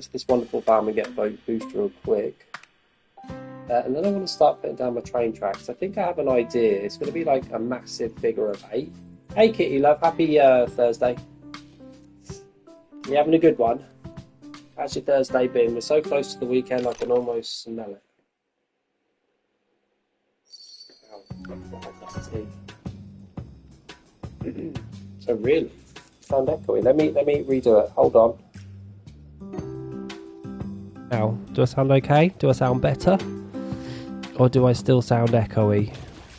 into this wonderful farm and get a boat booster real quick. And then I want to start putting down my train tracks. I think I have an idea. It's going to be like a massive figure of 8. Hey, Kitty, love. Happy Thursday. You having a good one? How's your Thursday been? We're so close to the weekend, I can almost smell it. So really, sound echoey. Let me redo it. Hold on. Now, do I sound okay? Do I sound better? Or do I still sound echoey?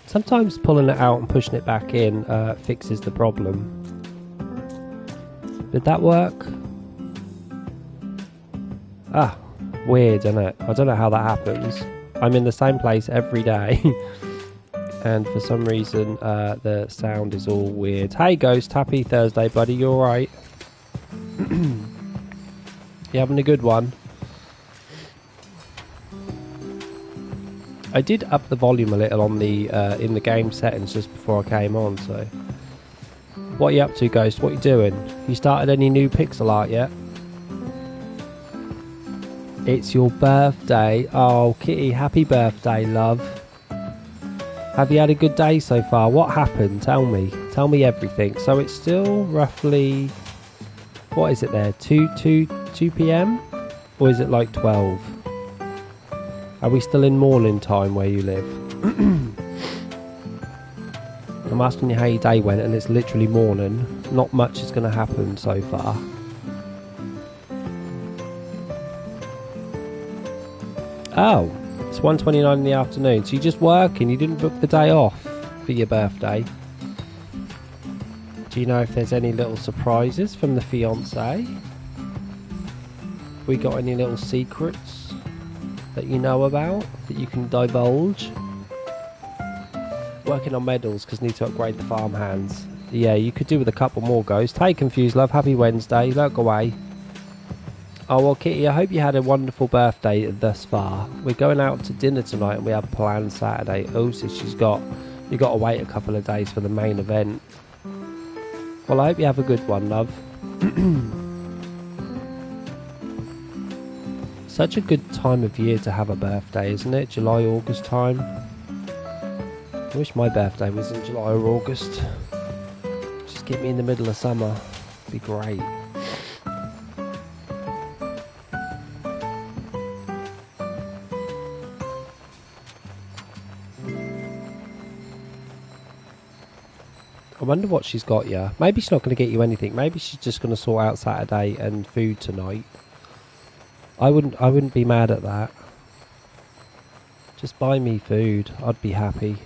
Sometimes pulling it out and pushing it back in fixes the problem. Did that work? Ah, weird, isn't it? I don't know how that happens. I'm in the same place every day. And for some reason, the sound is all weird. Hey, Ghost. Happy Thursday, buddy. You alright? You having a good one? I did up the volume a little on the in the game settings just before I came on, so... What are you up to, Ghost? What are you doing? You started any new pixel art yet? It's your birthday. Oh, Kitty, happy birthday, love. Have you had a good day so far? What happened? Tell me. Tell me everything. So it's still roughly... What is it there? 2 p.m? Or is it like 12? Are we still in morning time where you live? I'm asking you how your day went and it's literally morning. Not much is going to happen so far. Oh, it's 1:29 in the afternoon. So you're just working. You didn't book the day off for your birthday. Do you know if there's any little surprises from the fiance? We got any little secrets that you know about that you can divulge? Working on medals because need to upgrade the farm hands. Yeah, you could do with a couple more, Ghost. Hey, Confused Love. Happy Wednesday. Look away. Oh, well, Kitty, I hope you had a wonderful birthday thus far. We're going out to dinner tonight and we have planned Saturday. Oh, so you got to wait a couple of days for the main event. Well, I hope you have a good one, love. Such a good time of year to have a birthday, isn't it? July, August time. I wish my birthday was in July or August. Just get me in the middle of summer. It'd be great. I wonder what she's got you. Maybe she's not going to get you anything. Maybe she's just going to sort out Saturday and food tonight. I wouldn't be mad at that. Just buy me food. I'd be happy.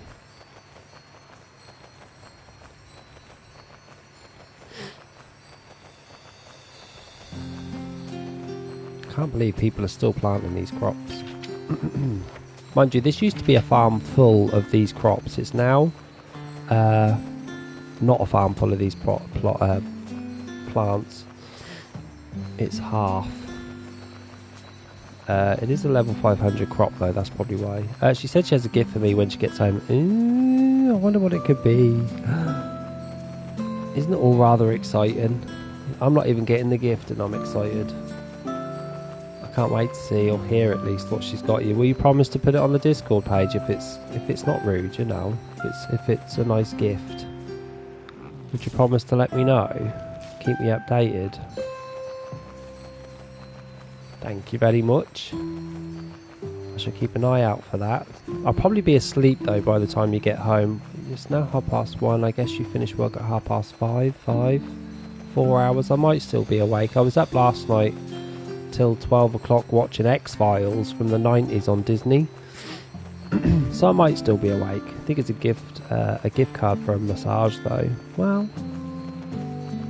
Can't believe people are still planting these crops. Mind you, this used to be a farm full of these crops. It's now not a farm full of these plants. It's half. It is a level 500 crop though, that's probably why. She said she has a gift for me when she gets home. Ooh, I wonder what it could be. Isn't it all rather exciting? I'm not even getting the gift and I'm excited. I can't wait to see or hear at least what she's got you. Will you promise to put it on the Discord page if it's not rude, you know? If it's a nice gift. Would you promise to let me know? Keep me updated. Thank you very much. I shall keep an eye out for that. I'll probably be asleep though by the time you get home. It's now 1:30. I guess you finish work at 5:30. 4 hours. I might still be awake. I was up last night till 12 o'clock watching X-Files from the 90s on Disney. So I might still be awake. I think it's a gift card for a massage though. Well,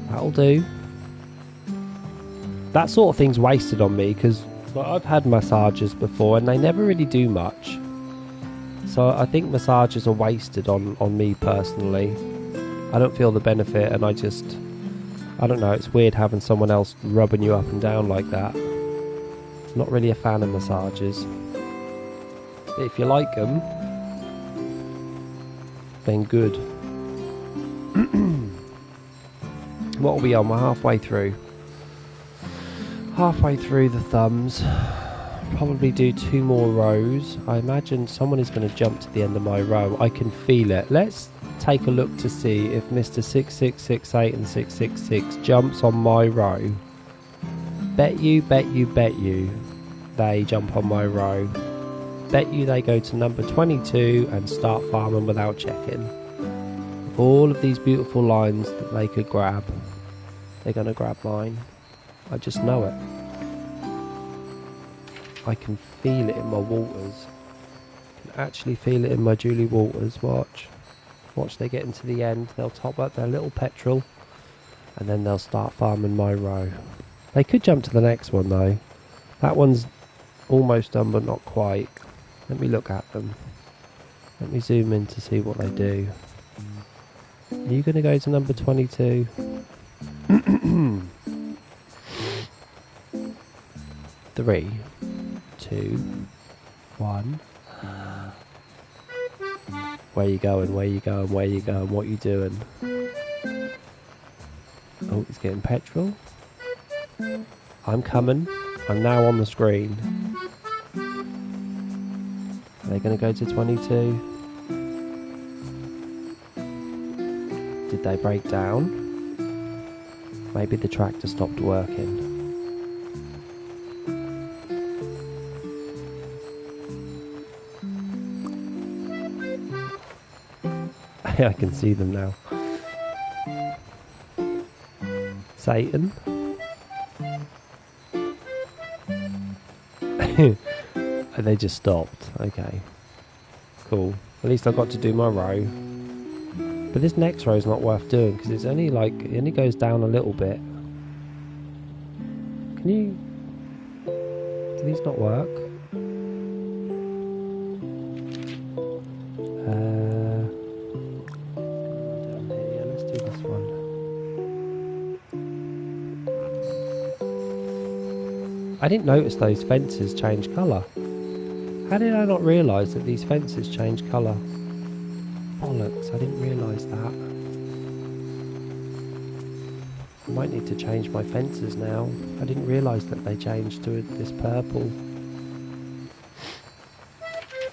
that'll do. That sort of thing's wasted on me because I've had massages before and they never really do much. So I think massages are wasted on me personally. I don't feel the benefit and I don't know, it's weird having someone else rubbing you up and down like that. Not really a fan of massages. But if you like them, then good. What are we on? We're halfway through. halfway through the thumbs. Probably do 2 more rows. I imagine someone is going to jump to the end of my row. I can feel it. Let's take a look to see if Mr. 6668 and 666 jumps on my row. Bet you they jump on my row. Bet you they go to number 22 and start farming without checking. All of these beautiful lines that they could grab, they're going to grab mine. I just know it. I can feel it in my waters. I can actually feel it in my Julie Waters. Watch. Watch, they get into the end. They'll top up their little petrol. And then they'll start farming my row. They could jump to the next one though. That one's almost done but not quite. Let me look at them. Let me zoom in to see what they do. Are you going to go to number 22? 3, 2, 1. Where you going? Where you going? Where you going? What you doing? Oh, he's getting petrol. I'm coming. I'm now on the screen. Are they going to go to 22? Did they break down? Maybe the tractor stopped working. I can see them now. Satan. They just stopped. Okay. Cool. At least I got to do my row. But this next row is not worth doing because it's only like, it only goes down a little bit. Can you... Do these not work? Let's do this one. I didn't notice those fences change colour. How did I not realise that these fences change colour? Bollocks, I didn't realise that. I might need to change my fences now. I didn't realise that they changed to this purple.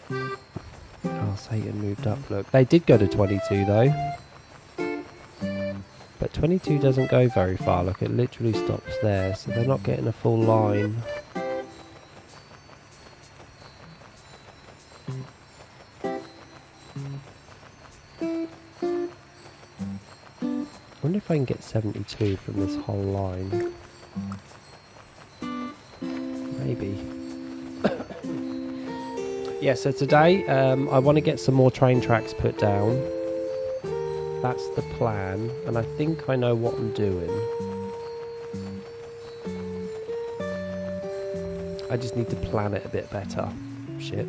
Oh, Satan moved up, look. They did go to 22 though. But 22 doesn't go very far, look, it literally stops there, so they're not getting a full line. I wonder if I can get 72 from this whole line. Maybe. Yeah, so today I want to get some more train tracks put down. That's the plan, and I think I know what I'm doing. I just need to plan it a bit better. Shit.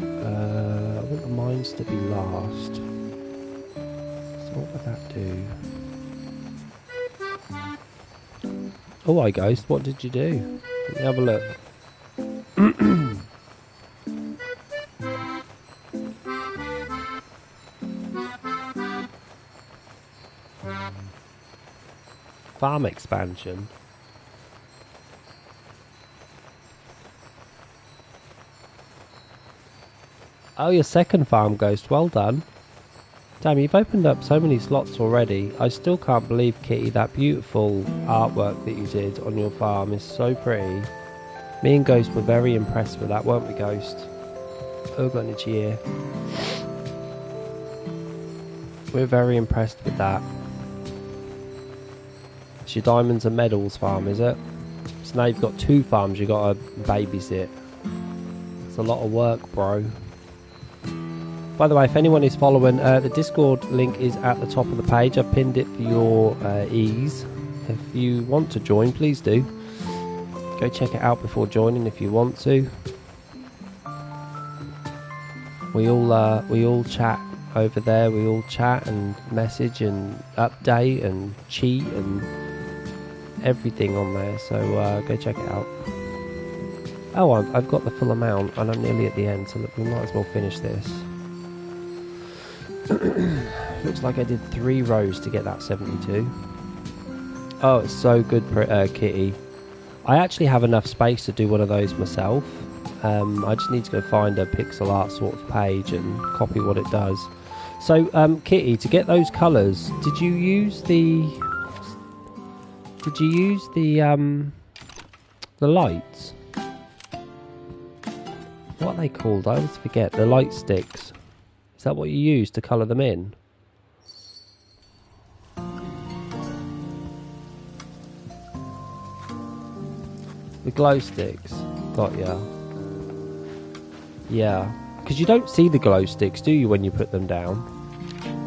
I want the mines to be last. So what would that do? Oh, hi Ghost, what did you do? Let me have a look. Farm expansion. Oh, your second farm, Ghost. Well done. Damn, you've opened up so many slots already. I still can't believe, Kitty, that beautiful artwork that you did on your farm is so pretty. Me and Ghost were very impressed with that, weren't we, Ghost? Cheer. We're very impressed with that. It's your diamonds and medals farm, is it? So now you've got 2 farms you've got to babysit. It's a lot of work, bro. By the way, if anyone is following, the Discord link is at the top of the page. I've pinned it for your ease. If you want to join, please do. Go check it out before joining if you want to. We all chat over there. We all chat and message and update and cheat and everything on there. So go check it out. Oh, I've got the full amount and I'm nearly at the end, so look, we might as well finish this. Looks like I did 3 rows to get that 72. Oh, it's so good, Kitty. I actually have enough space to do one of those myself. I just need to go find a pixel art sort of page and copy what it does. So, Kitty, to get those colours, did you use the lights? What are they called? I always forget. The light sticks. Is that what you use to colour them in? The glow sticks. Got ya. Yeah. Because you don't see the glow sticks, do you, when you put them down?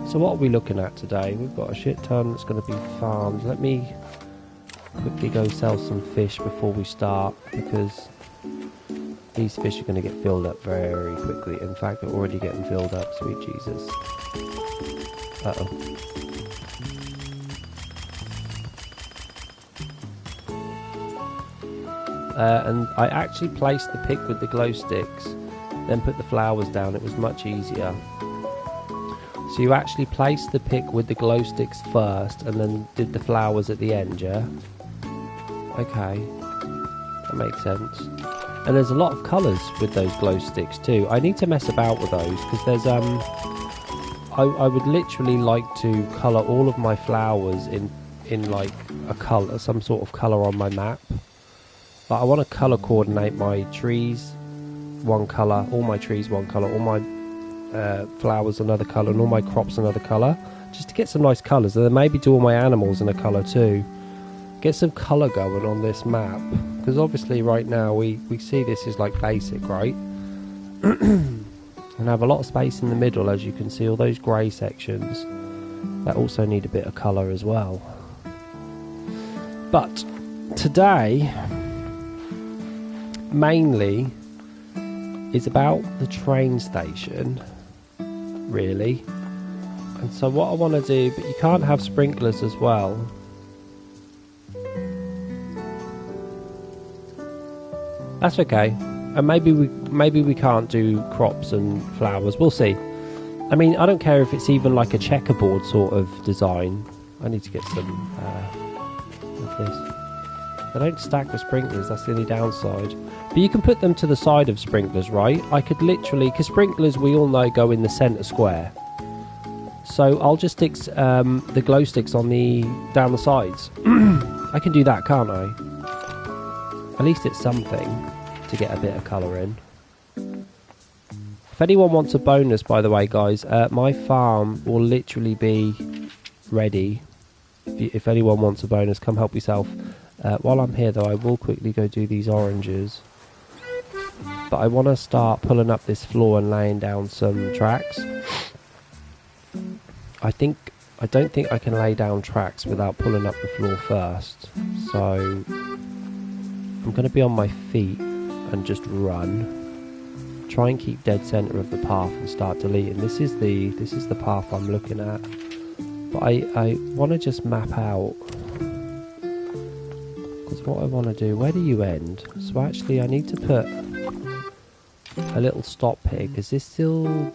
So what are we looking at today? We've got a shit ton that's going to be farmed. Let me quickly go sell some fish before we start, because these fish are going to get filled up very quickly. In fact, they're already getting filled up, sweet Jesus. Uh-oh. And I actually placed the pick with the glow sticks, then put the flowers down. It was much easier. So you actually placed the pick with the glow sticks first, and then did the flowers at the end, yeah? Okay, that makes sense. And there's a lot of colours with those glow sticks too. I need to mess about with those, because there's I would literally like to colour all of my flowers in like a colour, some sort of colour on my map. But I want to colour coordinate my trees one colour, all my trees one colour, all my flowers another colour, and all my crops another colour, just to get some nice colours. And then maybe do all my animals in a colour too. Get some colour going on this map, because obviously right now we see this is like basic, right? And I have a lot of space in the middle, as you can see, all those grey sections that also need a bit of colour as well. But today mainly is about the train station, really. And so what I want to do, but you can't have sprinklers as well. That's okay. And maybe we can't do crops and flowers. We'll see. I mean, I don't care if it's even like a checkerboard sort of design. I need to get some of this. They don't stack with sprinklers, that's the only downside. But you can put them to the side of sprinklers, right? I could literally, because sprinklers we all know go in the centre square. So I'll just stick the glow sticks on down the sides. I can do that, can't I? At least it's something to get a bit of colour in. If anyone wants a bonus, by the way, guys, my farm will literally be ready. If anyone wants a bonus, come help yourself. While I'm here, though, I will quickly go do these oranges. But I want to start pulling up this floor and laying down some tracks. I don't think I can lay down tracks without pulling up the floor first. So I'm going to be on my feet and just run. Try and keep dead centre of the path and start deleting. This is the path I'm looking at. But I want to just map out. Because what I want to do, where do you end? So actually I need to put a little stop here, because this will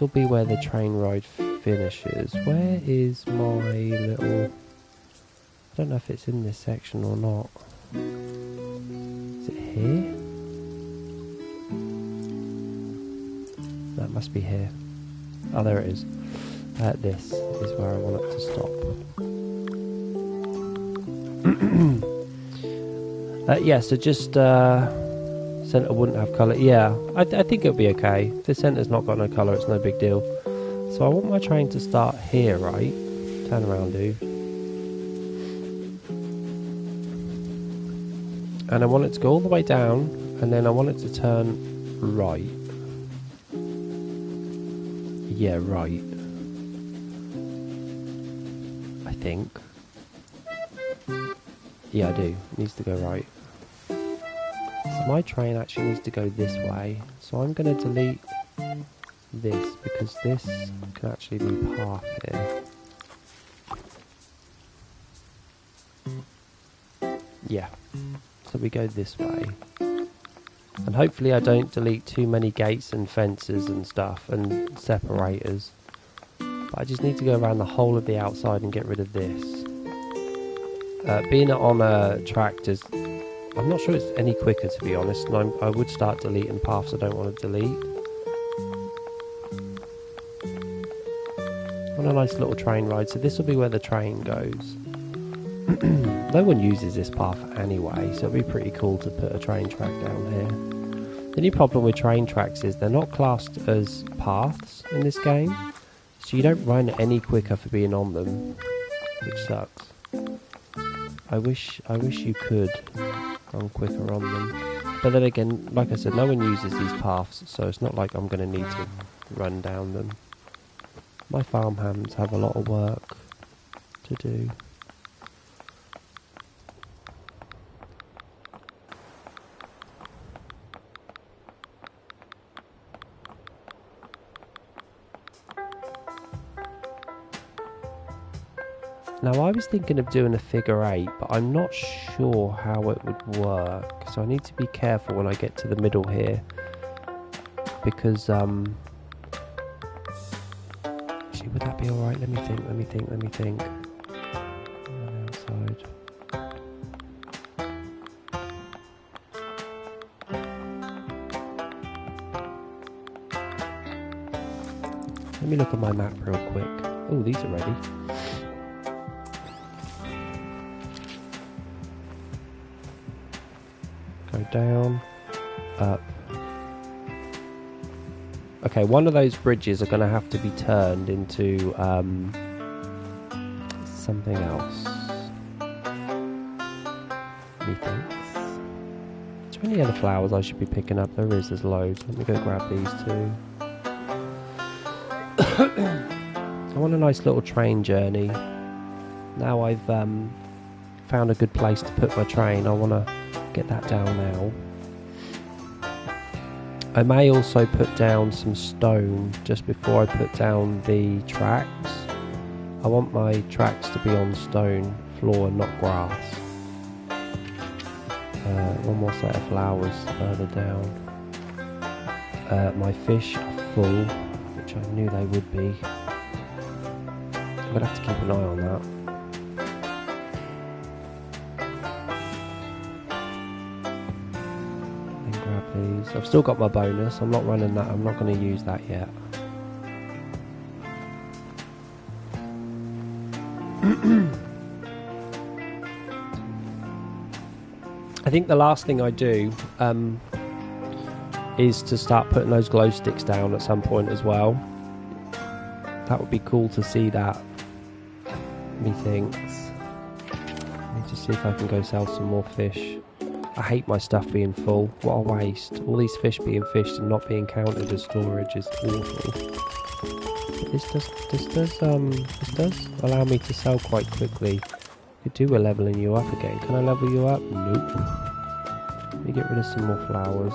be where the train ride finishes. Where is my little... I don't know if it's in this section or not. Is it here? That must be here. Oh, there it is. This is where I want it to stop. Yeah, so just centre wouldn't have colour. Yeah, I think it'll be okay. If the centre's not got no colour, it's no big deal. So I want my train to start here, right? Turn around, dude. And I want it to go all the way down, and then I want it to turn right. Yeah, right. I think. Yeah, I do. It needs to go right. So my train actually needs to go this way. So I'm going to delete this, because this can actually be path here. Yeah. So we go this way. And hopefully I don't delete too many gates and fences and stuff and separators. But But I just need to go around the whole of the outside and get rid of this. Being on a tractor, I'm not sure it's any quicker, to be honest, and I would start deleting paths I don't want to delete. On a nice little train ride, so this will be where the train goes. No one uses this path anyway, so it'd be pretty cool to put a train track down here. The only problem with train tracks is they're not classed as paths in this game, so you don't run any quicker for being on them, which sucks. I wish you could run quicker on them, but then again, like I said, no one uses these paths, so it's not like I'm going to need to run down them. My farm hands have a lot of work to do. Now I was thinking of doing a figure 8, but I'm not sure how it would work, so I need to be careful when I get to the middle here, because actually, would that be alright? Let me think. Outside. Let me look at my map real quick. Oh, these are ready. Go down, up. Okay, one of those bridges are going to have to be turned into something else. Methinks. Is there any other flowers I should be picking up? There's loads. Let me go grab these two. I want a nice little train journey. Now I've found a good place to put my train, I want to get that down now. I may also put down some stone just before I put down the tracks. I want my tracks to be on stone floor and not grass. One more set of flowers further down. My fish are full, which I knew they would be. I'm going to have to keep an eye on that. I've still got my bonus, I'm not running that, I'm not going to use that yet. I think the last thing I do is to start putting those glow sticks down at some point as well. That would be cool to see that, methinks. Let me just see if I can go sell some more fish. I hate my stuff being full. What a waste. All these fish being fished and not being counted as storage is awful. But this does allow me to sell quite quickly. Could do with leveling you up again. Can I level you up? Nope. Let me get rid of some more flowers.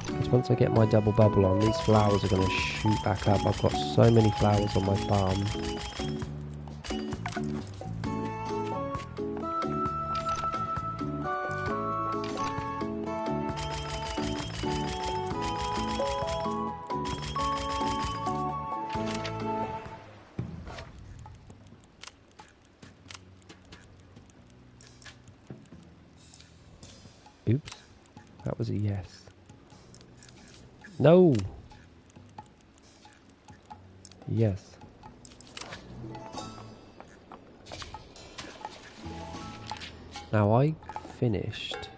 Because once I get my double bubble on, these flowers are going to shoot back up. I've got so many flowers on my farm. Oops, that was a yes. No! Yes. Now I finished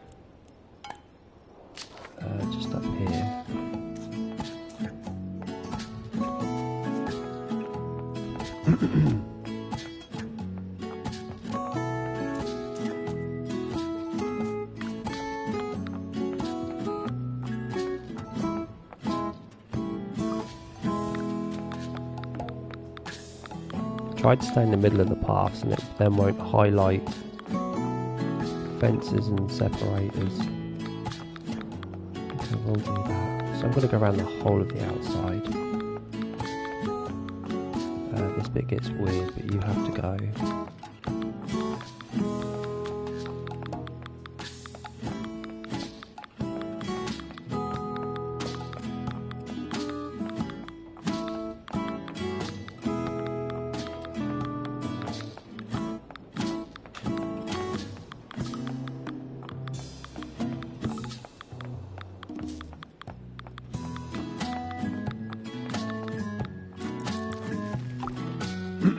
just up here. Tried to stay in the middle of the paths and it then won't highlight fences and separators. Okay, we'll do that. So I'm going to go around the whole of the outside. This bit gets weird, but you have to go.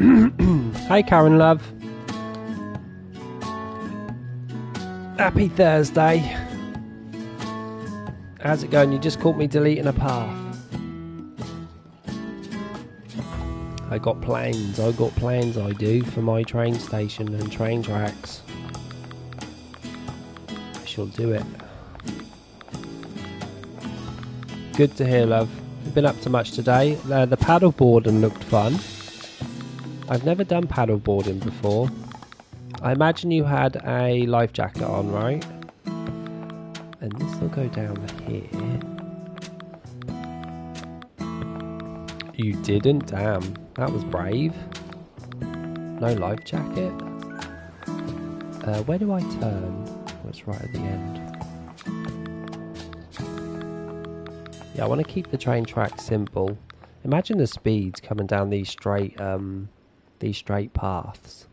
Hey Karen love. Happy Thursday. How's it going? You just caught me deleting a path. I got plans I do for my train station and train tracks. I shall do it. Good to hear, love. You've been up to much today. The paddle boarding looked fun. I've never done paddle boarding before. I imagine you had a life jacket on, right? And this will go down here. You didn't? Damn. That was brave. No life jacket. Where do I turn? Oh, it's right at the end. Yeah, I want to keep the train track simple. Imagine the speeds coming down these straight paths.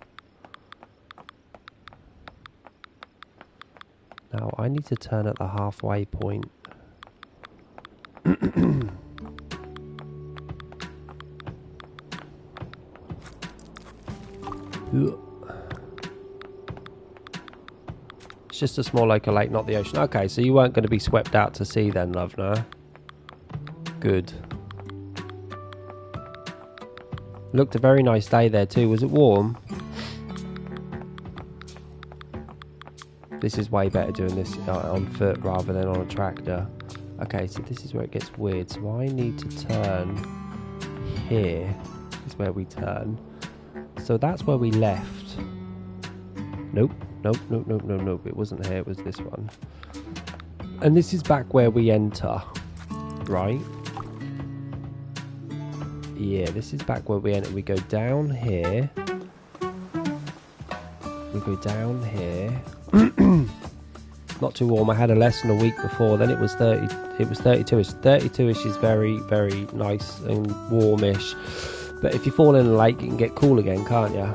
Now I need to turn at the halfway point. It's just a small local lake, not the ocean. Okay, so you weren't going to be swept out to sea then, love, no? Good. Looked a very nice day there too. Was it warm? This is way better doing this on foot rather than on a tractor. Okay, so this is where it gets weird. So I need to turn here. This is where we turn. So that's where we left. Nope. It wasn't here. It was this one. And this is back where we enter. Right? Yeah, this is back where we enter. We go down here. We go down here. Not too warm. I had a lesson a week before. Then it was 30. It was 32ish. 32ish is very, very nice and warmish. But if you fall in a lake, you can get cool again, can't you?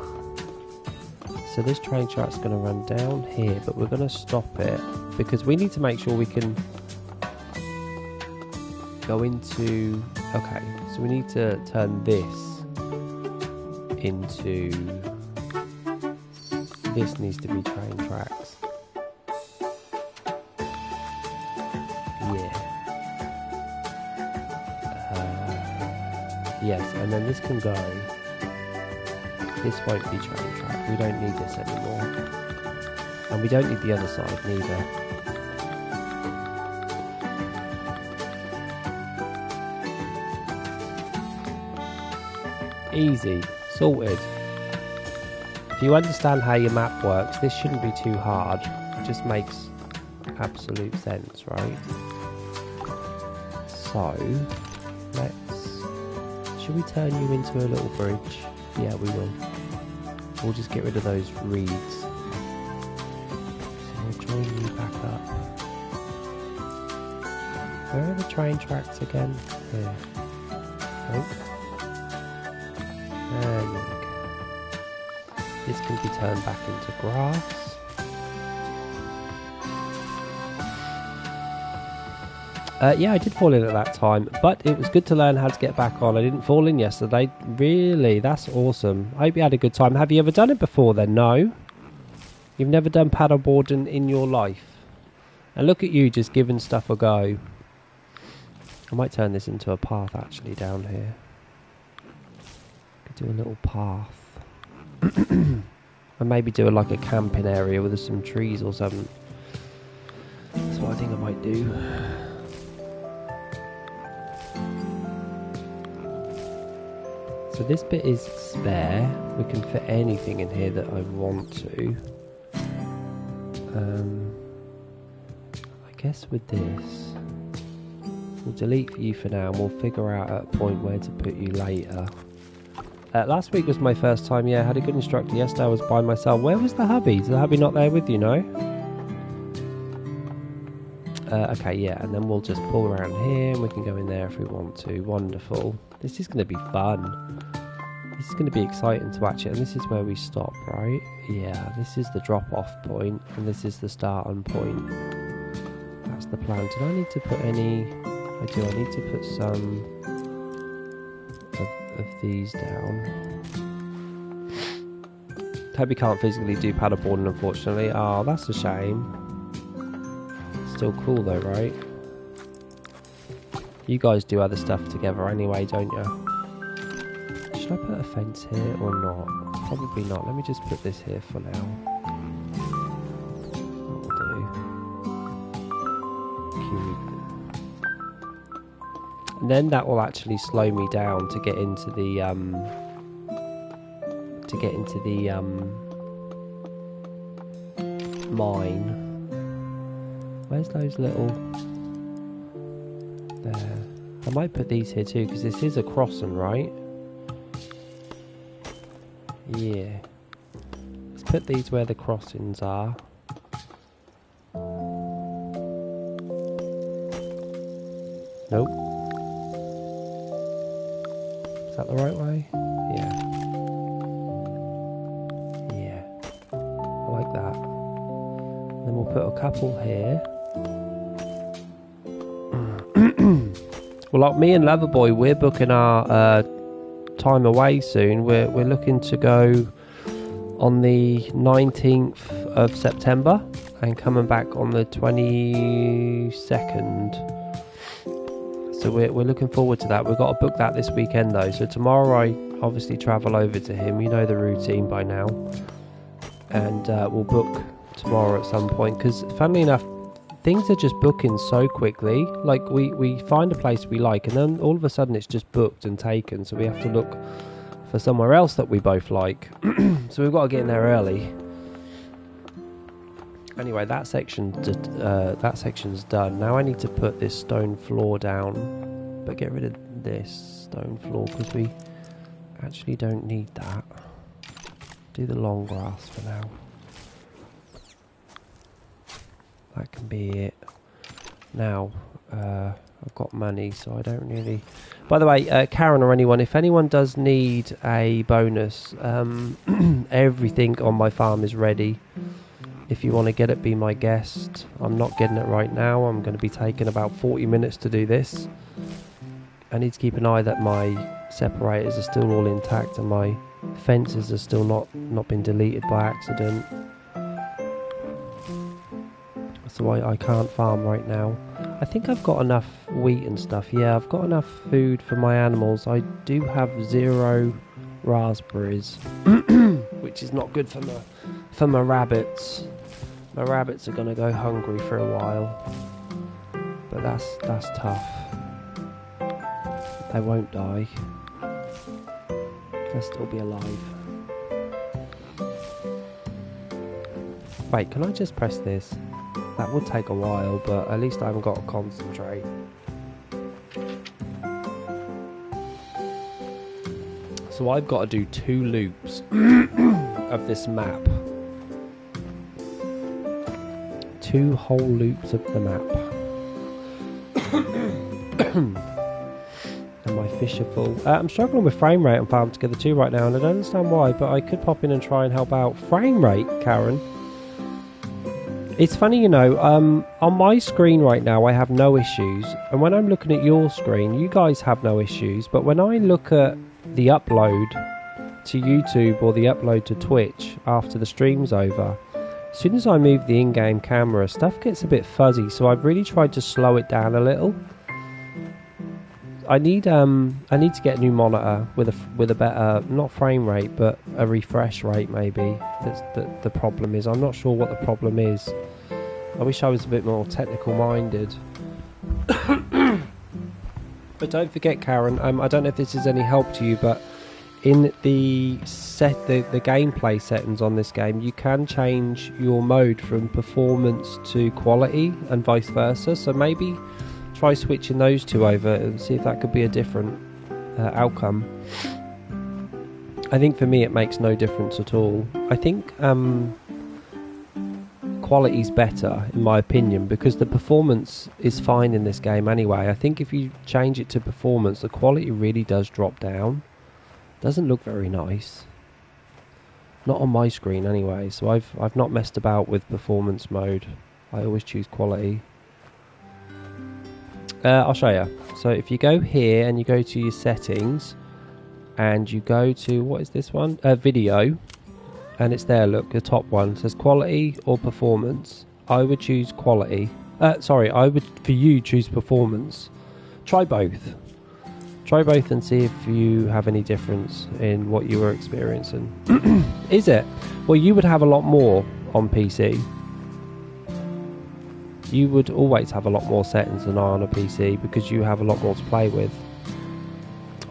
So this train track's going to run down here, but we're going to stop it because we need to make sure we can go into. Okay, so we need to turn this into. This needs to be train tracks. Yeah. Yes, and then this can go. This won't be train track. We don't need this anymore. And we don't need the other side neither. Easy. Sorted. If you understand how your map works, this shouldn't be too hard. It just makes absolute sense, right? So, should we turn you into a little bridge? Yeah, we will. We'll just get rid of those reeds. So we'll join you back up. Where are the train tracks again? Here. Oh. There you go. This can be turned back into grass. Yeah, I did fall in at that time, but it was good to learn how to get back on. I didn't fall in yesterday. Really, that's awesome. I hope you had a good time. Have you ever done it before then? No? You've never done paddleboarding in your life? And look at you just giving stuff a go. I might turn this into a path actually down here. Could do a little path. And maybe do like a camping area with some trees or something. That's what I think I might do. So this bit is spare. We can fit anything in here that I want to. I guess with this, we'll delete for you for now and we'll figure out at a point where to put you later. Last week was my first time, yeah, I had a good instructor. Yesterday I was by myself. Where was the hubby? Is the hubby not there with you, no? Okay, yeah, and then we'll just pull around here and we can go in there if we want to. Wonderful. This is going to be fun. This is going to be exciting to watch it. And this is where we stop, right? Yeah, this is the drop-off point and this is the start-on point. That's the plan. Did I need to put any... I do. I need to put some of these down. Toby can't physically do paddleboarding, unfortunately. Oh, that's a shame. Still cool though, right? You guys do other stuff together anyway, don't you? Should I put a fence here or not? Probably not. Let me just put this here for now. That'll do. Cute. And then that will actually slow me down to get into the mine. Where's those little... There. I might put these here too, because this is a crossing, right? Yeah. Let's put these where the crossings are. Nope. Is that the right way? Yeah. Yeah. I like that. Then we'll put a couple here. Well, like me and Loverboy, we're booking our time away soon. We're looking to go on the 19th of September and coming back on the 22nd. So we're looking forward to that. We've got to book that this weekend though. So tomorrow I obviously travel over to him. You know the routine by now. And we'll book tomorrow at some point, because funnily enough, things are just booking so quickly. Like we find a place we like and then all of a sudden it's just booked and taken, so we have to look for somewhere else that we both like. So we've got to get in there early. Anyway, that section's done. Now I need to put this stone floor down, but get rid of this stone floor because we actually don't need that. Do the long grass for now. That can be it. Now, I've got money, so I don't really... By the way, Karen or anyone, if anyone does need a bonus, everything on my farm is ready. If you want to get it, be my guest. I'm not getting it right now. I'm going to be taking about 40 minutes to do this. I need to keep an eye that my separators are still all intact and my fences are still not been deleted by accident. So I can't farm right now. I think I've got enough wheat and stuff. Yeah, I've got enough food for my animals. I do have 0 raspberries, which is not good for my rabbits. My rabbits are gonna go hungry for a while, but that's tough. They won't die. They'll still be alive. Wait, can I just press this? That would take a while, but at least I haven't got to concentrate. So I've got to do 2 loops of this map. 2 whole loops of the map. And my fish are full. I'm struggling with frame rate on Farm Together 2 right now, and I don't understand why, but I could pop in and try and help out. Frame rate, Karen? It's funny, you know, on my screen right now I have no issues, and when I'm looking at your screen you guys have no issues, but when I look at the upload to YouTube or the upload to Twitch after the stream's over, as soon as I move the in-game camera stuff gets a bit fuzzy, so I've really tried to slow it down a little. I need to get a new monitor with a better, not frame rate, but a refresh rate maybe. That's the problem is. I'm not sure what the problem is. I wish I was a bit more technical minded. But don't forget, Karen, I don't know if this is any help to you, but in the gameplay settings on this game, you can change your mode from performance to quality and vice versa. So maybe try switching those 2 over and see if that could be a different outcome. I think for me it makes no difference at all. I think quality's better in my opinion, because the performance is fine in this game anyway. I think if you change it to performance, the quality really does drop down. Doesn't look very nice. Not on my screen anyway, so I've not messed about with performance mode. I always choose quality. I'll show you. So if you go here and you go to your settings and you go to, what is this one? Video. And it's there, look, the top one. It says quality or performance. I would choose quality. I would, for you, choose performance. Try both. Try both and see if you have any difference in what you were experiencing. Is it? Well, you would have a lot more on PC. You would always have a lot more settings than I on a PC because you have a lot more to play with.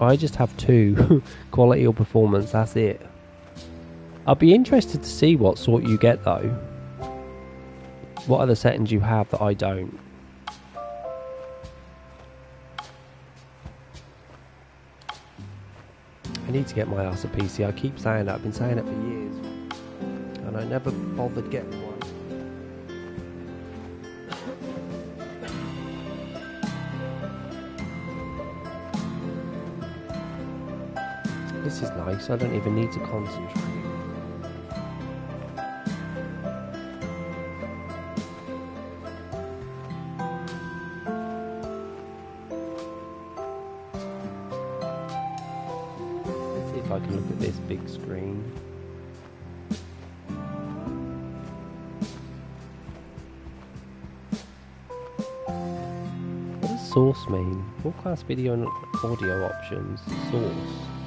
I just have two. Quality or performance, that's it. I'll be interested to see what sort you get though. What are the settings you have that I don't? I need to get my ass a PC. I keep saying that. I've been saying it for years. And I never bothered getting one. This is nice. I don't even need to concentrate. I can look at this big screen. What does source mean? Broadcast video and audio options. Source.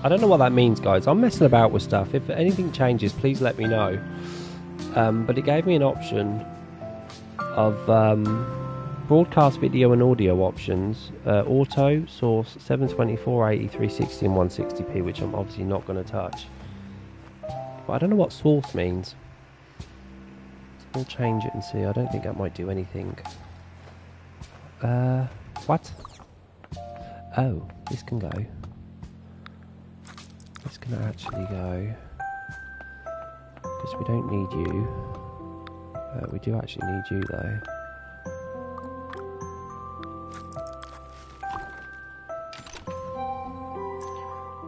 I don't know what that means, guys. I'm messing about with stuff. If anything changes, please let me know. But it gave me an option of broadcast video and audio options, auto, source, 724, 80, 360 and 160p, which I'm obviously not going to touch. But I don't know what source means. So we'll change it and see. I don't think that might do anything. What? Oh, this can go. This can actually go. Because we don't need you. We do actually need you though.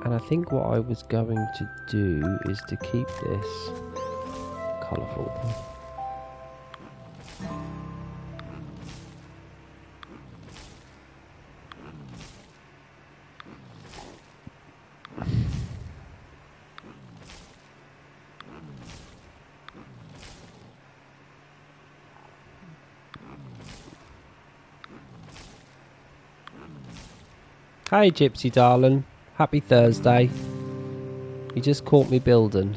And I think what I was going to do is to keep this colourful. Hey Gypsy darling. Happy Thursday. You just caught me building.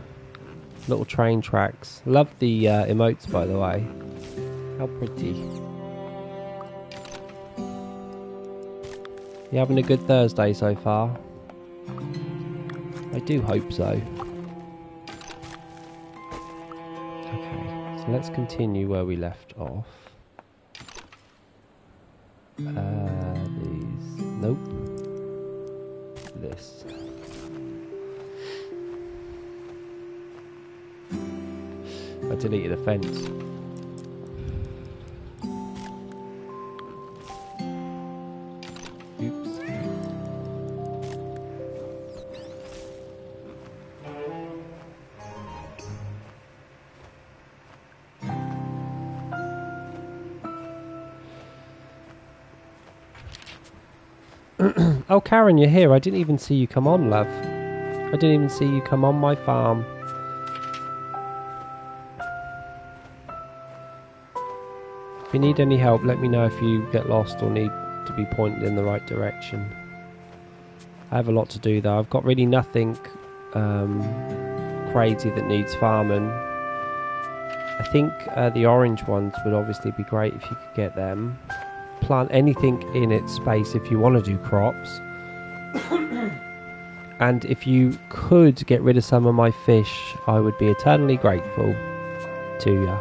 Little train tracks. Love the emotes, by the way. How pretty. You having a good Thursday so far? I do hope so. Okay, so let's continue where we left off. These. Nope. This. I deleted a fence. Oops. Oh, Karen, you're here. I didn't even see you come on, love. I didn't even see you come on my farm. If you need any help, let me know if you get lost or need to be pointed in the right direction. I have a lot to do though. I've got really nothing crazy that needs farming. I think the orange ones would obviously be great if you could get them. Plant anything in its space if you want to do crops. And if you could get rid of some of my fish, I would be eternally grateful to you.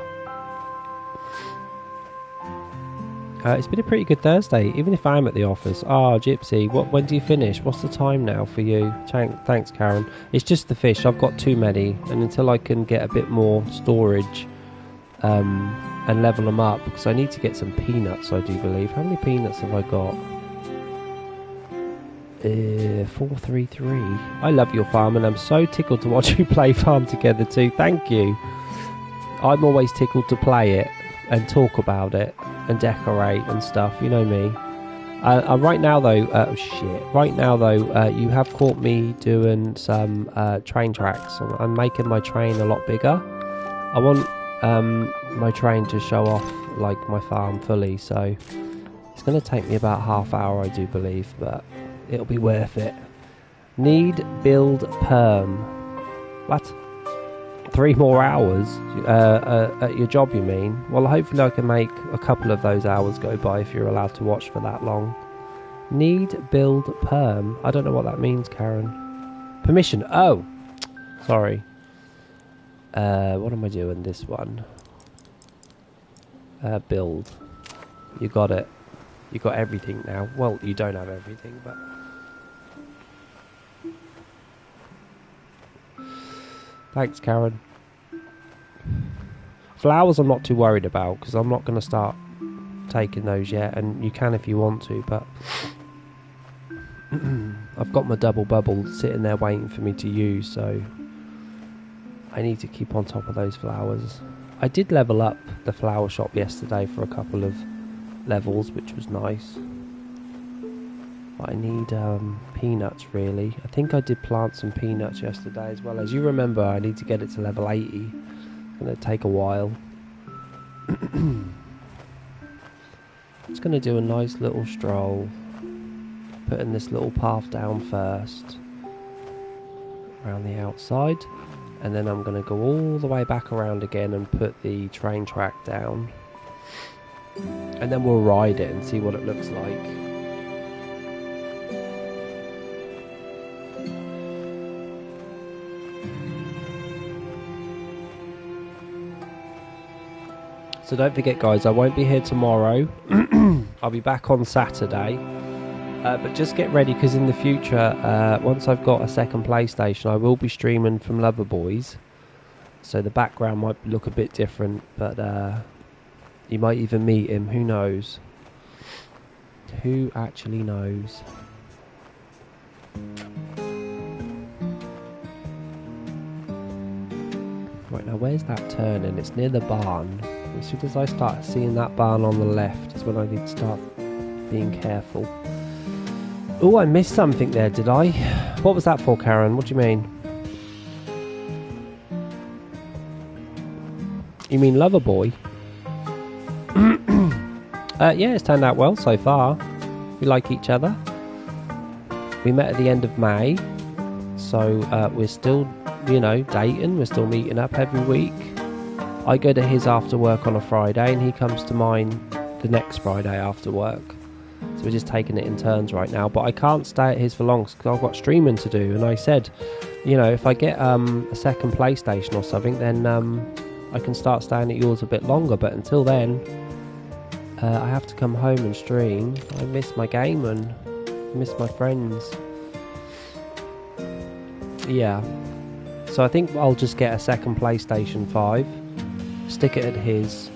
It's been a pretty good Thursday, even if I'm at the office. Gypsy, when do you finish? What's the time now for you? Thanks, Karen. It's just the fish. I've got too many, and until I can get a bit more storage and level them up, because I need to get some peanuts, I do believe. How many peanuts have I got? 433. I love your farm, and I'm so tickled to watch you play farm together too. Thank you. I'm always tickled to play it and talk about it and decorate and stuff, you know me. Right now though, oh shit. Right now though, you have caught me doing some train tracks. I'm making my train a lot bigger. I want my train to show off like my farm fully, so it's going to take me about half hour, I do believe, but it'll be worth it. Need build perm. What? 3 more hours at your job, you mean? Well, hopefully I can make a couple of those hours go by if you're allowed to watch for that long. Need build perm. I don't know what that means, Karen. Permission. Oh, sorry. What am I doing? This one. Build. You got it. You got everything now. Well, you don't have everything, but... Thanks, Karen. Flowers I'm not too worried about, because I'm not going to start taking those yet, and you can if you want to, but... I've got my double bubble sitting there waiting for me to use, so... I need to keep on top of those flowers. I did level up the flower shop yesterday for a couple of levels, which was nice. But I need peanuts, really. I think I did plant some peanuts yesterday as well. As you remember, I need to get it to level 80. It's going to take a while. It's going to do a nice little stroll. Putting this little path down first. Around the outside. And then I'm going to go all the way back around again and put the train track down. And then we'll ride it and see what it looks like. So don't forget, guys, I won't be here tomorrow. I'll be back on Saturday. But just get ready, because in the future, once I've got a second PlayStation, I will be streaming from Loverboys. So the background might look a bit different, but you might even meet him. Who knows? Who actually knows? Right, now where's that turning? It's near the barn. As soon as I start seeing that barn on the left is when I need to start being careful. Oh, I missed something there, did I? What was that for, Karen? What do you mean? You mean Loverboy? Yeah, it's turned out well so far. We like each other. We met at the end of May. So we're still, you know, dating. We're still meeting up every week. I go to his after work on a Friday and he comes to mine the next Friday after work. So we're just taking it in turns right now. But I can't stay at his for long because I've got streaming to do. And I said, you know, if I get a second PlayStation or something, then I can start staying at yours a bit longer. But until then, I have to come home and stream. I miss my game and miss my friends. Yeah. So I think I'll just get a second PlayStation 5. Stick it at his.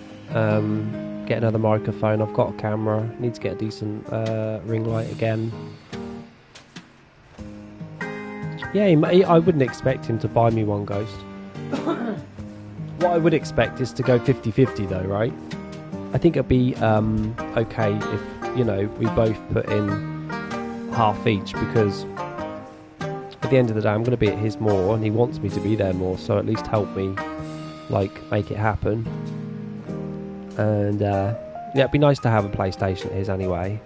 Get another microphone. I've got a camera. Need to get a decent ring light again. Yeah, I wouldn't expect him to buy me one, Ghost. What I would expect is to go 50-50 though, right? I think it'd be okay if, you know, we both put in half each, because at the end of the day I'm going to be at his more and he wants me to be there more, so at least help me, like, make it happen. And yeah, it'd be nice to have a PlayStation at his anyway.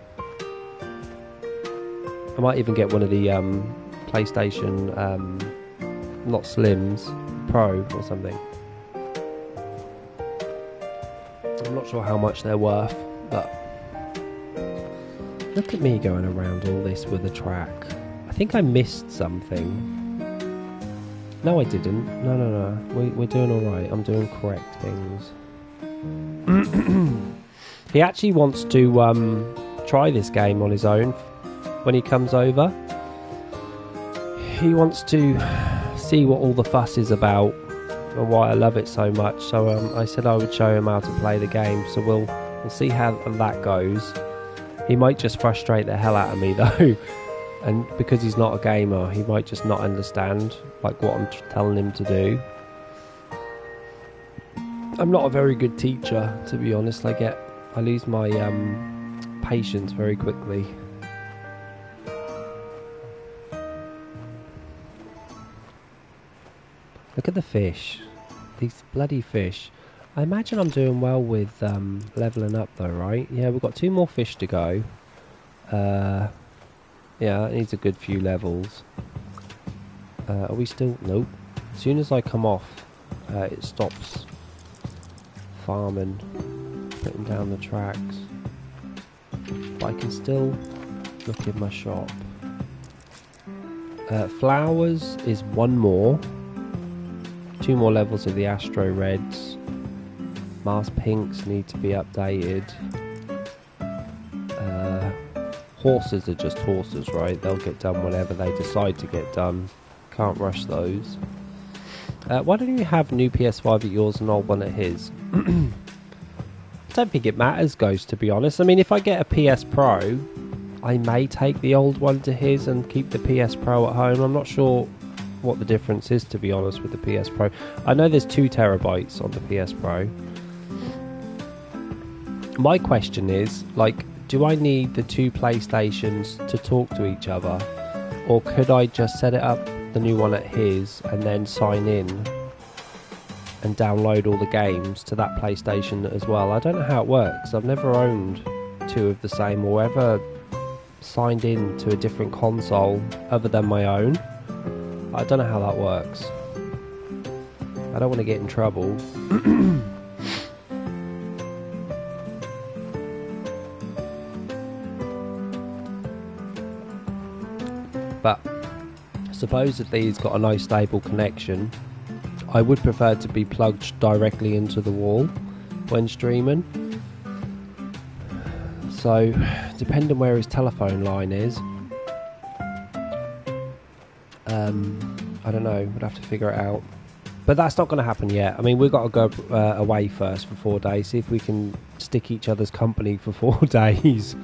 I might even get one of the PlayStation, not Slims, Pro or something. I'm not sure how much they're worth, but look at me going around all this with a track. I think I missed something. No, I didn't. No. We're doing alright. I'm doing correct things. He actually wants to try this game on his own when he comes over. He wants to see what all the fuss is about and why I love it so much. So I said I would show him how to play the game. So we'll see how that goes. He might just frustrate the hell out of me though, and because he's not a gamer, he might just not understand like what I'm telling him to do. I'm not a very good teacher, to be honest. I lose my patience very quickly. Look at the fish. These bloody fish. I imagine I'm doing well with leveling up though, right? Yeah, we've got 2 more fish to go. Yeah, it needs a good few levels. Are we still... Nope. As soon as I come off, it stops farming, putting down the tracks. But I can still look in my shop. Flowers is 1 more. 2 more levels of the Astro Reds. Mars Pinks need to be updated. Horses are just horses, right? They'll get done whenever they decide to get done. Can't rush those. Why don't you have new PS5 at yours and old one at his? I don't think it matters, Ghost, to be honest. I mean, if I get a PS Pro, I may take the old one to his and keep the PS Pro at home. I'm not sure what the difference is, to be honest, with the PS Pro. I know there's 2 terabytes on the PS Pro. My question is, like, do I need the 2 PlayStations to talk to each other, or could I just set it up, the new one at his, and then sign in and download all the games to that PlayStation as well? I don't know how it works. I've never owned 2 of the same or ever signed in to a different console other than my own. I don't know how that works. I don't want to get in trouble. But supposedly he's got a nice stable connection. I would prefer to be plugged directly into the wall when streaming. So, depending where his telephone line is, I don't know, we'd have to figure it out. But that's not going to happen yet. I mean, we've got to go away first for 4 days, see if we can stick each other's company for 4 days,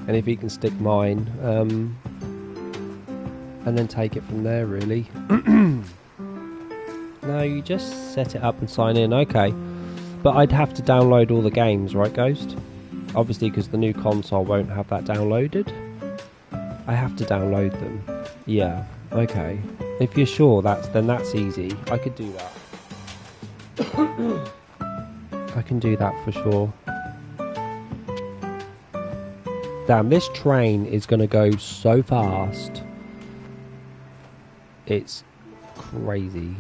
and if he can stick mine, and then take it from there, really. No, you just set it up and sign in, okay. But I'd have to download all the games, right, Ghost? Obviously, because the new console won't have that downloaded. I have to download them. Yeah, okay. If you're sure, then that's easy. I could do that. I can do that for sure. Damn, this train is going to go so fast. It's crazy.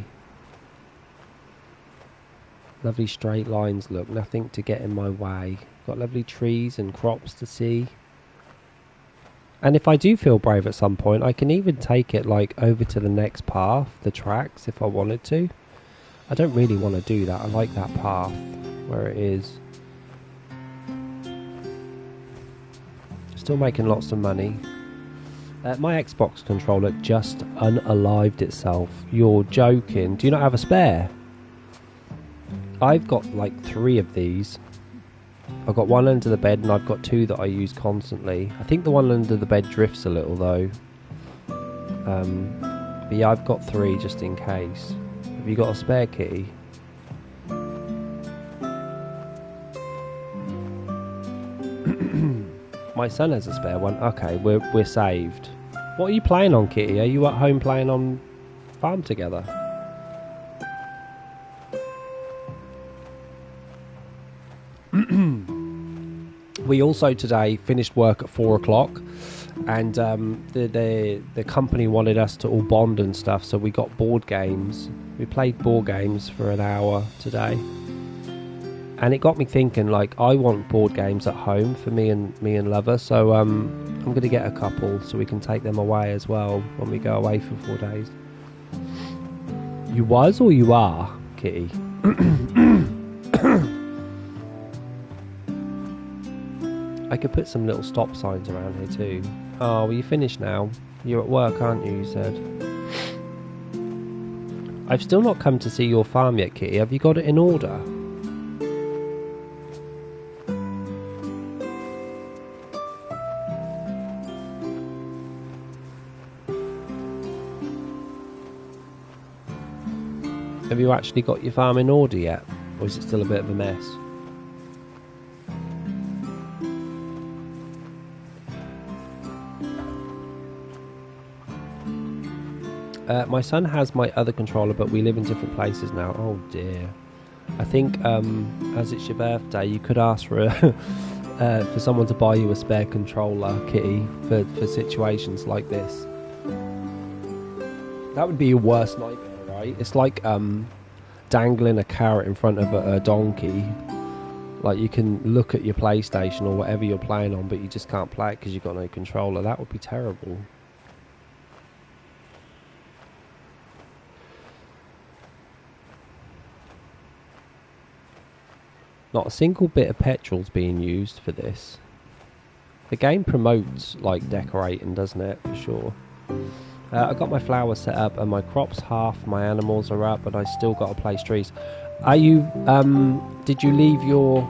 Lovely straight lines, look. Nothing to get in my way. Got lovely trees and crops to see. And if I do feel brave at some point, I can even take it like over to the next path, the tracks, if I wanted to. I don't really want to do that. I like that path where it is. Still making lots of money. My Xbox controller just unalived itself. You're joking. Do you not have a spare? I've got like 3 of these. I've got 1 under the bed and I've got 2 that I use constantly. I think the one under the bed drifts a little though. But yeah, I've got 3 just in case. Have you got a spare, Kitty? My son has a spare one. Okay, we're saved. What are you playing on, Kitty? Are you at home playing on Farm Together? We also today finished work at 4 o'clock, and the company wanted us to all bond and stuff, so we got board games. We played board games for an hour today, and it got me thinking. Like, I want board games at home for me and Lover, so I'm going to get a couple so we can take them away as well when we go away for 4 days. You was or you are, Kitty? I could put some little stop signs around here too. Oh, well, you finished now. You're at work, aren't you, you said? I've still not come to see your farm yet, Kitty. Have you got it in order? Have you actually got your farm in order yet? Or is it still a bit of a mess? My son has my other controller, but we live in different places now. Oh dear. I think as it's your birthday, you could ask for for someone to buy you a spare controller, Kitty, for situations like this. That would be your worst nightmare, right? It's like dangling a carrot in front of a donkey. Like, you can look at your PlayStation or whatever you're playing on, but you just can't play it because you've got no controller. That would be terrible. Not a single bit of petrol's being used for this. The game promotes, like, decorating, doesn't it? For sure. I got my flowers set up and my crops half, my animals are up, but I still got to place trees. Are you, did you leave your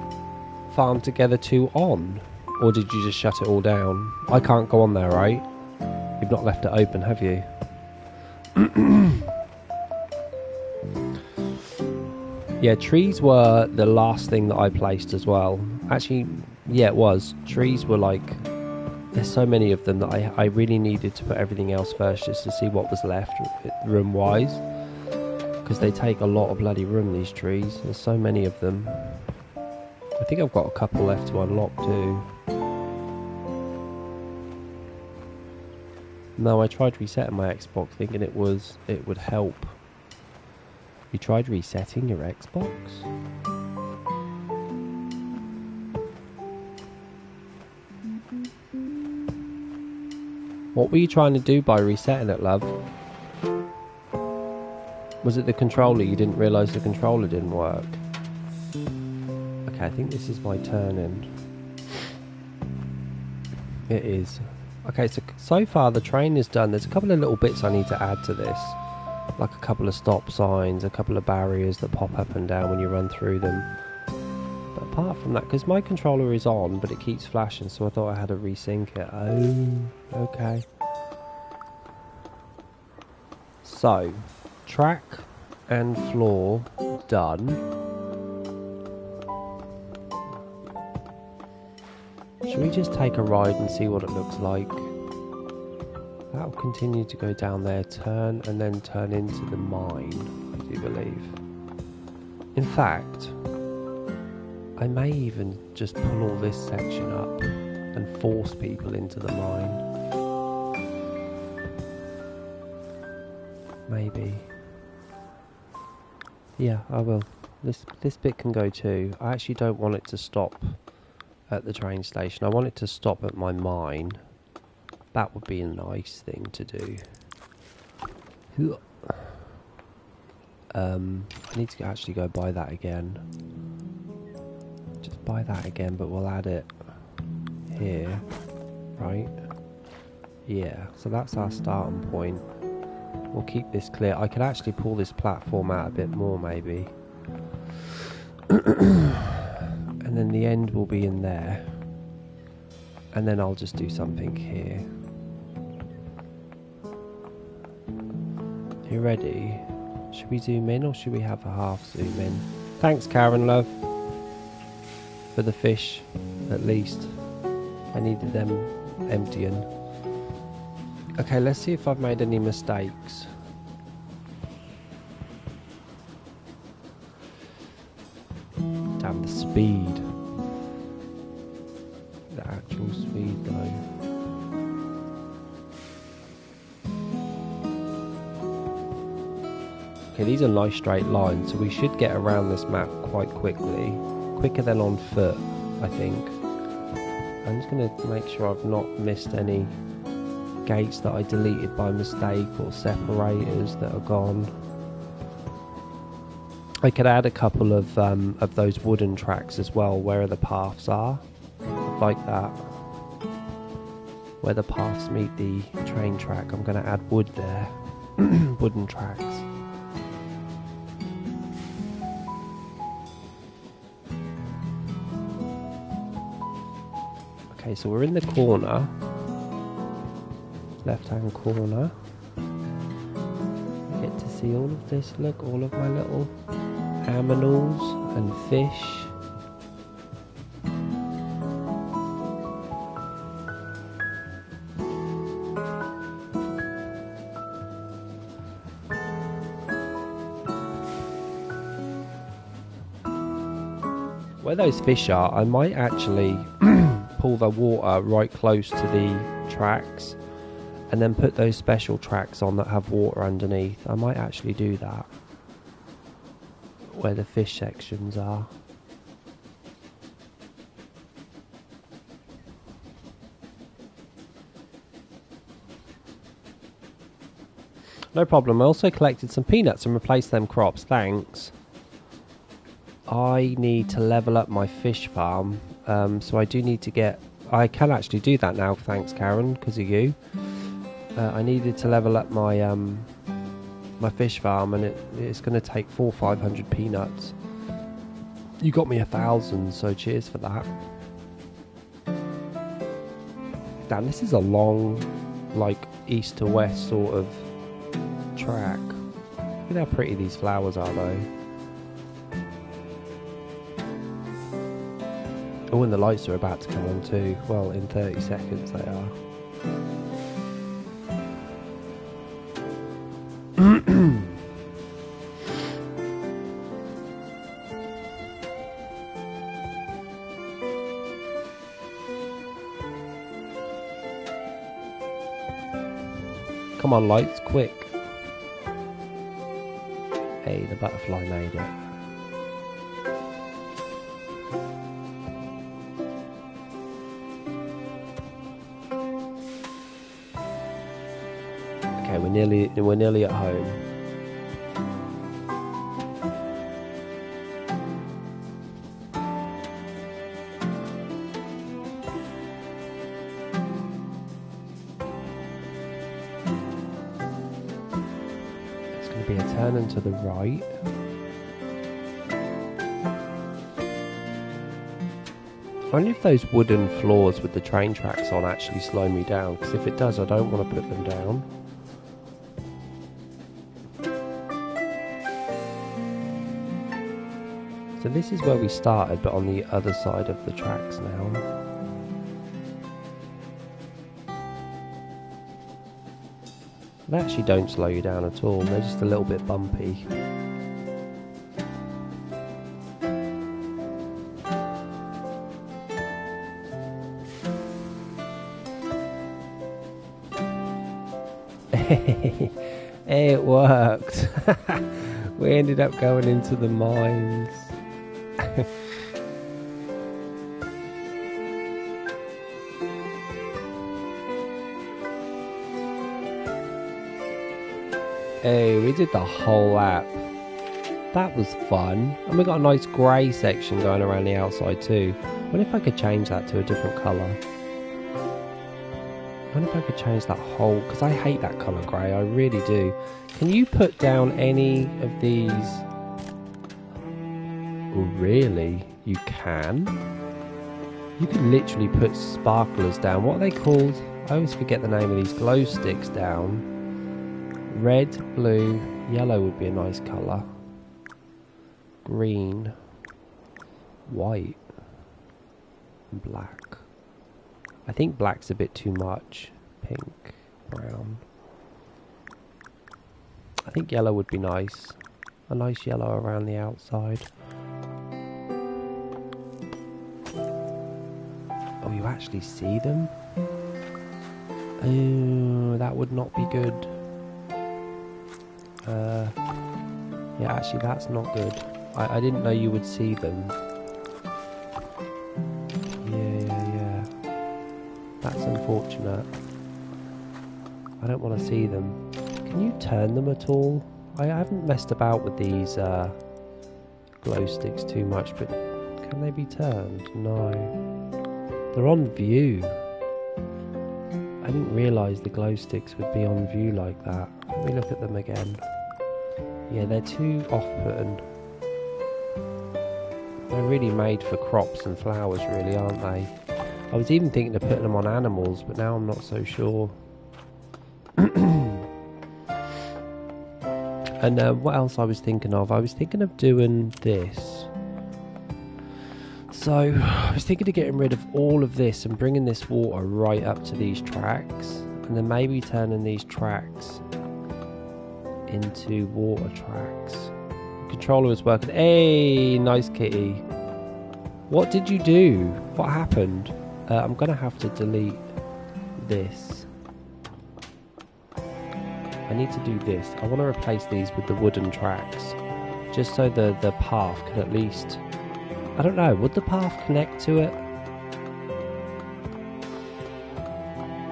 farm together 2 on? Or did you just shut it all down? I can't go on there, right? You've not left it open, have you? Yeah, trees were the last thing that I placed as well. Actually, yeah, it was. Trees were like... There's so many of them that I really needed to put everything else first just to see what was left room-wise. Because they take a lot of bloody room, these trees. There's so many of them. I think I've got a couple left to unlock too. No, I tried resetting my Xbox thinking it would help. You tried resetting your Xbox? What were you trying to do by resetting it, love? Was it the controller? You didn't realise the controller didn't work? Okay, I think this is my turn in. It is. Okay, so far the train is done. There's a couple of little bits I need to add to this. Like a couple of stop signs, a couple of barriers that pop up and down when you run through them. But apart from that, because my controller is on, but it keeps flashing, so I thought I had to resync it. Oh, okay. So, track and floor done. Should we just take a ride and see what it looks like? That'll continue to go down there, turn, and then turn into the mine, I do believe. In fact, I may even just pull all this section up and force people into the mine. Maybe. Yeah, I will. This bit can go too. I actually don't want it to stop at the train station. I want it to stop at my mine. That would be a nice thing to do. I need to actually go buy that again. Just buy that again, but we'll add it here, right? Yeah, so that's our starting point. We'll keep this clear. I could actually pull this platform out a bit more, maybe. And then the end will be in there. And then I'll just do something here. You ready? Should we zoom in or should we have a half zoom in? Thanks, Karen, love. For the fish, at least. I needed them emptying. Okay, let's see if I've made any mistakes. Damn, the speed. The actual speed, though. Okay, these are nice straight lines, so we should get around this map quite quickly. Quicker than on foot, I think. I'm just going to make sure I've not missed any gates that I deleted by mistake or separators that are gone. I could add a couple of those wooden tracks as well where the paths are, like that. Where the paths meet the train track, I'm going to add wood there. Wooden tracks. Okay, so we're in the corner. Left-hand corner. I get to see all of this. Look, all of my little aminals and fish. Where those fish are, I might actually pull the water right close to the tracks and then put those special tracks on that have water underneath. I might actually do that where the fish sections are. No problem. I also collected some peanuts and replaced them crops. Thanks. I need to level up my fish farm, so I do need to get... I can actually do that now, thanks Karen, because of you. I needed to level up my my fish farm, and it's going to take 400 or 500 peanuts. You got me 1,000, so cheers for that. Damn, this is a long, like, east to west sort of track. Look at how pretty these flowers are, though. Oh, and the lights are about to come on too. Well, in 30 seconds they are. Come on, lights, quick. Hey, the butterfly made it. Okay, we're nearly at home. Be a turn and to the right. I wonder if those wooden floors with the train tracks on actually slow me down, because if it does I don't want to put them down. So this is where we started, but on the other side of the tracks now. They actually don't slow you down at all, they're just a little bit bumpy. It worked! We ended up going into the mines. Hey, we did the whole lap. That was fun. And we got a nice grey section going around the outside too. I wonder if I could change that to a different colour. I wonder if I could change that whole... because I hate that colour grey, I really do. Can you put down any of these... Oh, really? You can? You can literally put sparklers down. What are they called? I always forget the name of these glow sticks down. Red, blue, yellow would be a nice colour. Green, white, and black. I think black's a bit too much. Pink, brown. I think yellow would be nice. A nice yellow around the outside. Oh, you actually see them? Oh, that would not be good. Yeah, actually that's not good. I didn't know you would see them. Yeah. That's unfortunate. I don't want to see them. Can you turn them at all? I haven't messed about with these glow sticks too much, but can they be turned? No. They're on view. I didn't realise the glow sticks would be on view like that. Let me look at them again. Yeah, they're too off-putting. They're really made for crops and flowers, really, aren't they? I was even thinking of putting them on animals, but now I'm not so sure. And what else I was thinking of? I was thinking of doing this. So, I was thinking of getting rid of all of this and bringing this water right up to these tracks. And then maybe turning these tracks into water tracks. The controller is working. Hey, nice kitty. What did you do? What happened? I'm gonna have to delete this. I need to do this. I want to replace these with the wooden tracks. Just so the path can at least... I don't know, would the path connect to it?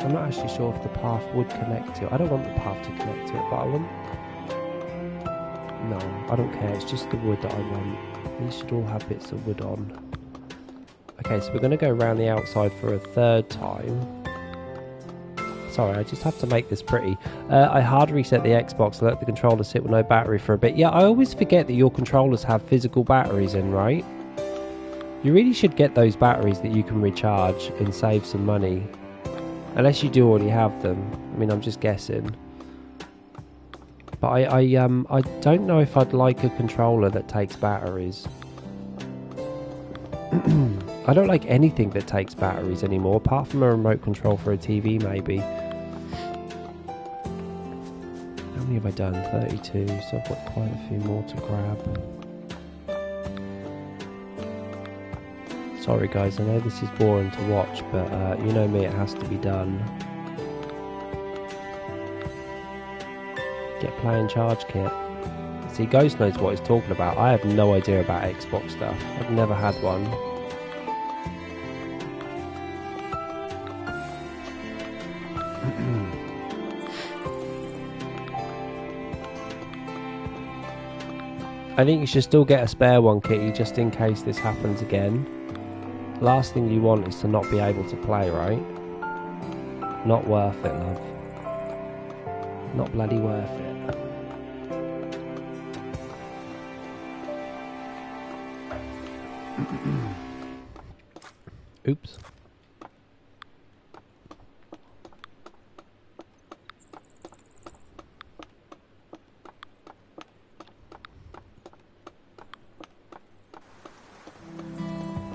I'm not actually sure if the path would connect to it. I don't want the path to connect to it, but I want... No, I don't care. It's just the wood that I want. These should all have bits of wood on. Okay, so we're going to go around the outside for a third time. Sorry, I just have to make this pretty. I hard reset the Xbox and let the controller sit with no battery for a bit. Yeah, I always forget that your controllers have physical batteries in, right? You really should get those batteries that you can recharge and save some money. Unless you do already have them. I mean, I'm just guessing. But I don't know if I'd like a controller that takes batteries. I don't like anything that takes batteries anymore, apart from a remote control for a TV, maybe. How many have I done? 32, so I've got quite a few more to grab. Sorry guys, I know this is boring to watch, but you know me, it has to be done. Get playing charge kit. See, Ghost knows what he's talking about. I have no idea about Xbox stuff. I've never had one. I think you should still get a spare one, Kitty, just in case this happens again. Last thing you want is to not be able to play, right? Not worth it, love. Not bloody worth it. Oops.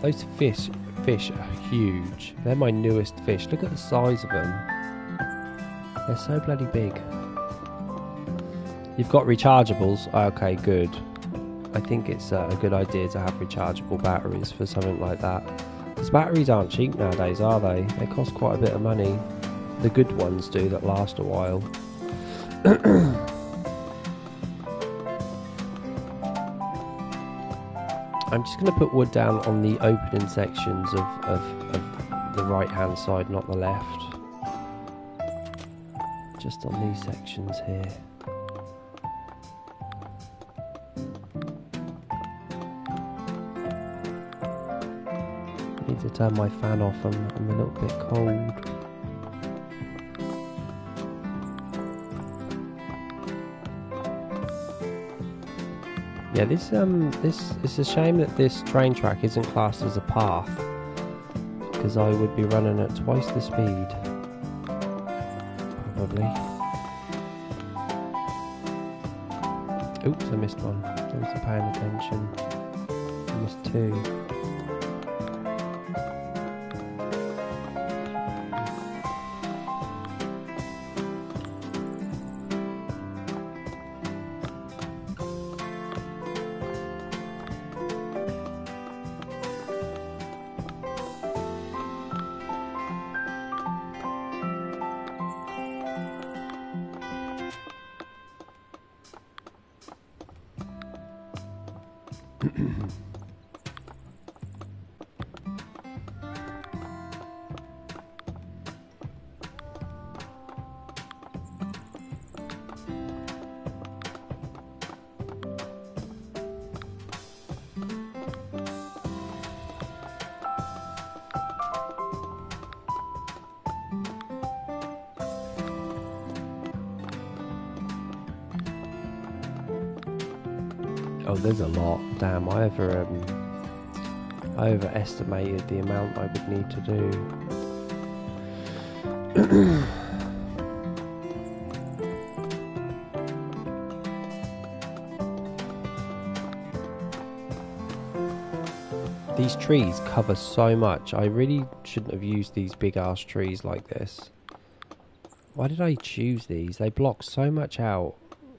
Those fish are huge. They're my newest fish. Look at the size of them. They're so bloody big. You've got rechargeables. Okay, good. I think it's a good idea to have rechargeable batteries for something like that. Because batteries aren't cheap nowadays, are they? They cost quite a bit of money. The good ones do, that last a while. I'm just going to put wood down on the opening sections of the right hand side, not the left. Just on these sections here. I need to turn my fan off, I'm a little bit cold. Yeah, this it's a shame that this train track isn't classed as a path, because I would be running at twice the speed, probably. Oops, I missed one. I wasn't paying attention. I missed two. Oh, there's a lot. Damn, I overestimated the amount I would need to do. These trees cover so much. I really shouldn't have used these big ass trees like this. Why did I choose these? They block so much out,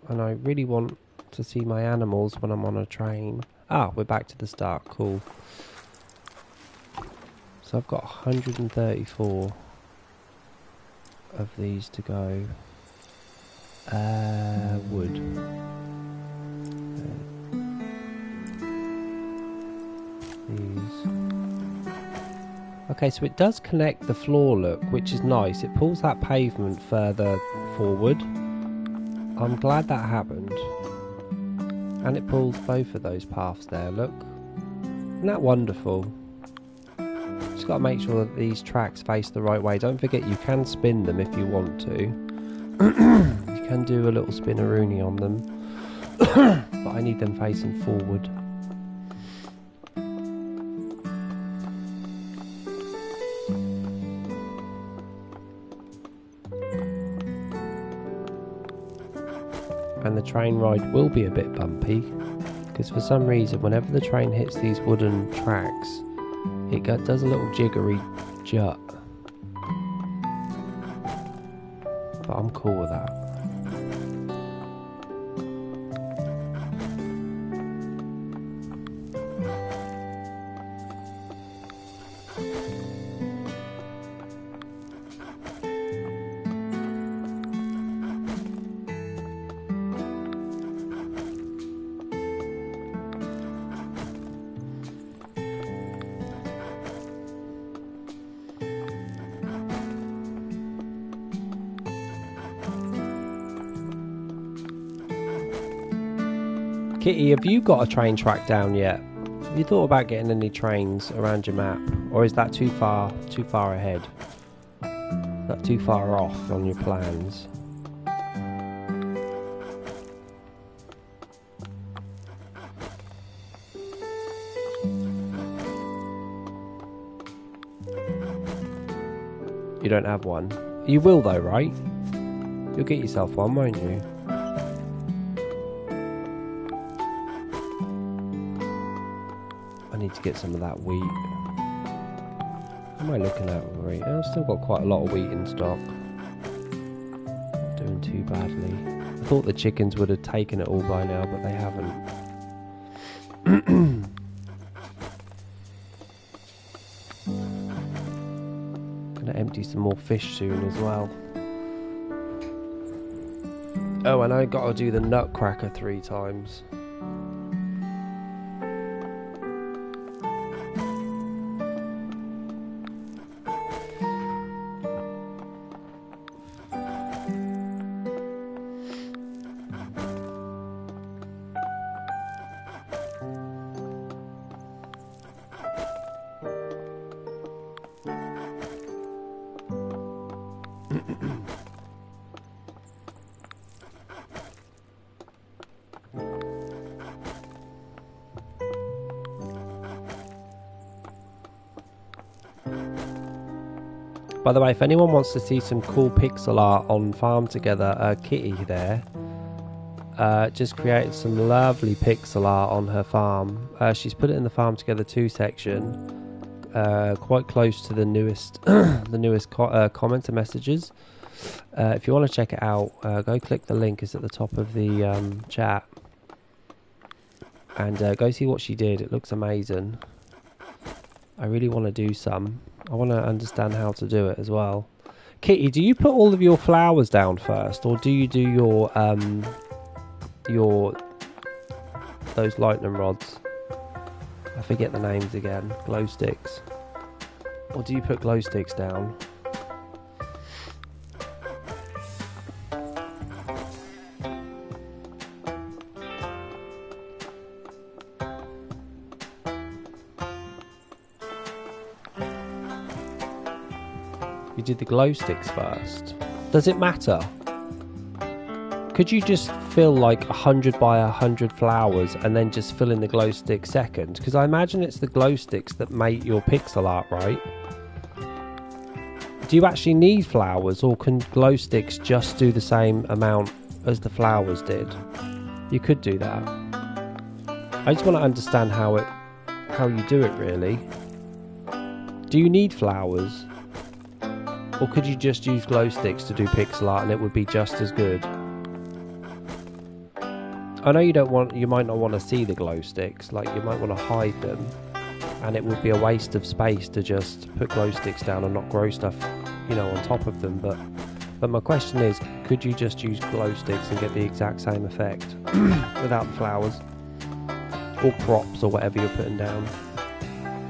and I really want to see my animals when I'm on a train. Ah, we're back to the start. Cool. So I've got 134 of these to go. Wood. These. Okay, so it does connect the floor, look, which is nice. It pulls that pavement further forward. I'm glad that happened. And it pulls both of those paths there, look. Isn't that wonderful? Just got to make sure that these tracks face the right way. Don't forget you can spin them if you want to. You can do a little spinneroonie on them. But I need them facing forward. And the train ride will be a bit bumpy, because for some reason whenever the train hits these wooden tracks it does a little jiggery jut, but I'm cool with that. Kitty, have you got a train track down yet? Have you thought about getting any trains around your map? Or is that too far ahead? Is that too far off on your plans? You don't have one? You will though, right? You'll get yourself one, won't you? I need to get some of that wheat. What am I looking at with wheat? I've still got quite a lot of wheat in stock. Not doing too badly. I thought the chickens would have taken it all by now, but they haven't. Gonna empty some more fish soon as well. Oh, and I gotta do the nutcracker 3 times. By the way, if anyone wants to see some cool pixel art on Farm Together, Kitty there just created some lovely pixel art on her farm. She's put it in the Farm Together 2 section, quite close to the newest commenter messages. If you want to check it out, go click the link, it's at the top of the chat, and go see what she did. It looks amazing. I really want to do some. I want to understand how to do it as well. Kitty, do you put all of your flowers down first, or do you do your those lightning rods? I forget the names again. Glow sticks. Or do you put glow sticks down? You did the glow sticks first. Does it matter? Could you just fill like 100 by 100 flowers and then just fill in the glow stick second? Because I imagine it's the glow sticks that make your pixel art, right? Do you actually need flowers, or can glow sticks just do the same amount as the flowers did? You could do that. I just want to understand how you do it, really. Do you need flowers? Or could you just use glow sticks to do pixel art and it would be just as good? I know you might not want to see the glow sticks, like you might want to hide them. and it would be a waste of space to just put glow sticks down and not grow stuff, you know, on top of them. But my question is, could you just use glow sticks and get the exact same effect without the flowers or crops or whatever you're putting down?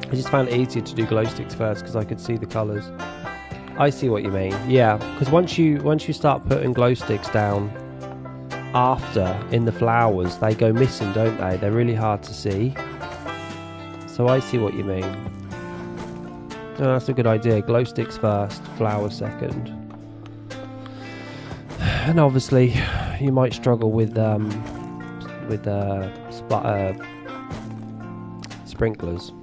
I just found it easier to do glow sticks first because I could see the colours. I see what you mean. Yeah, because once you start putting glow sticks down after in the flowers, they go missing, don't they? They're really hard to see. So I see what you mean. No, that's a good idea. Glow sticks first, flowers second. And obviously, you might struggle with sprinklers.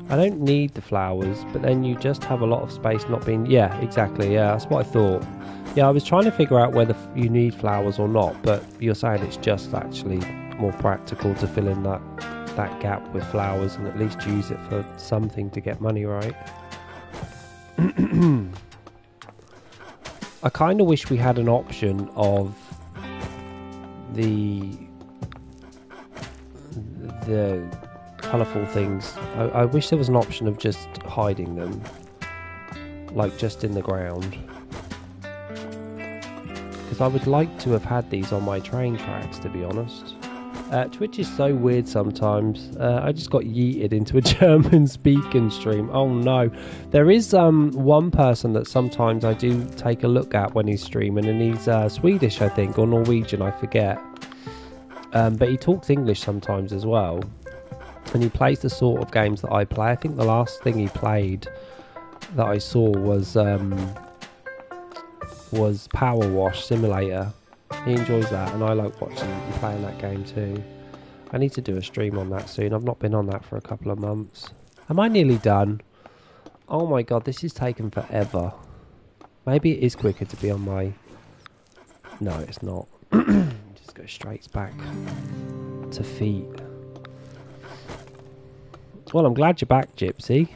I don't need the flowers, but then you just have a lot of space not being... Yeah, exactly. Yeah, that's what I thought. Yeah, I was trying to figure out whether you need flowers or not, but you're saying it's just actually more practical to fill in that gap with flowers and at least use it for something to get money, right? I kind of wish we had an option of the colourful things. I wish there was an option of just hiding them, like just in the ground, because I would like to have had these on my train tracks, to be honest. Twitch is so weird sometimes. I just got yeeted into a German speaking stream. Oh no. There is one person that sometimes I do take a look at when he's streaming, and he's Swedish, I think, or Norwegian, I forget. But he talks English sometimes as well. And he plays the sort of games that I play. I think the last thing he played that I saw was Power Wash Simulator. He enjoys that, and I like watching and playing that game too. I need to do a stream on that soon. I've not been on that for a couple of months. Am I nearly done? Oh my god, this is taking forever. Maybe it is quicker to be on my... No, it's not. Just go straight back to feet. Well, I'm glad you're back, Gypsy.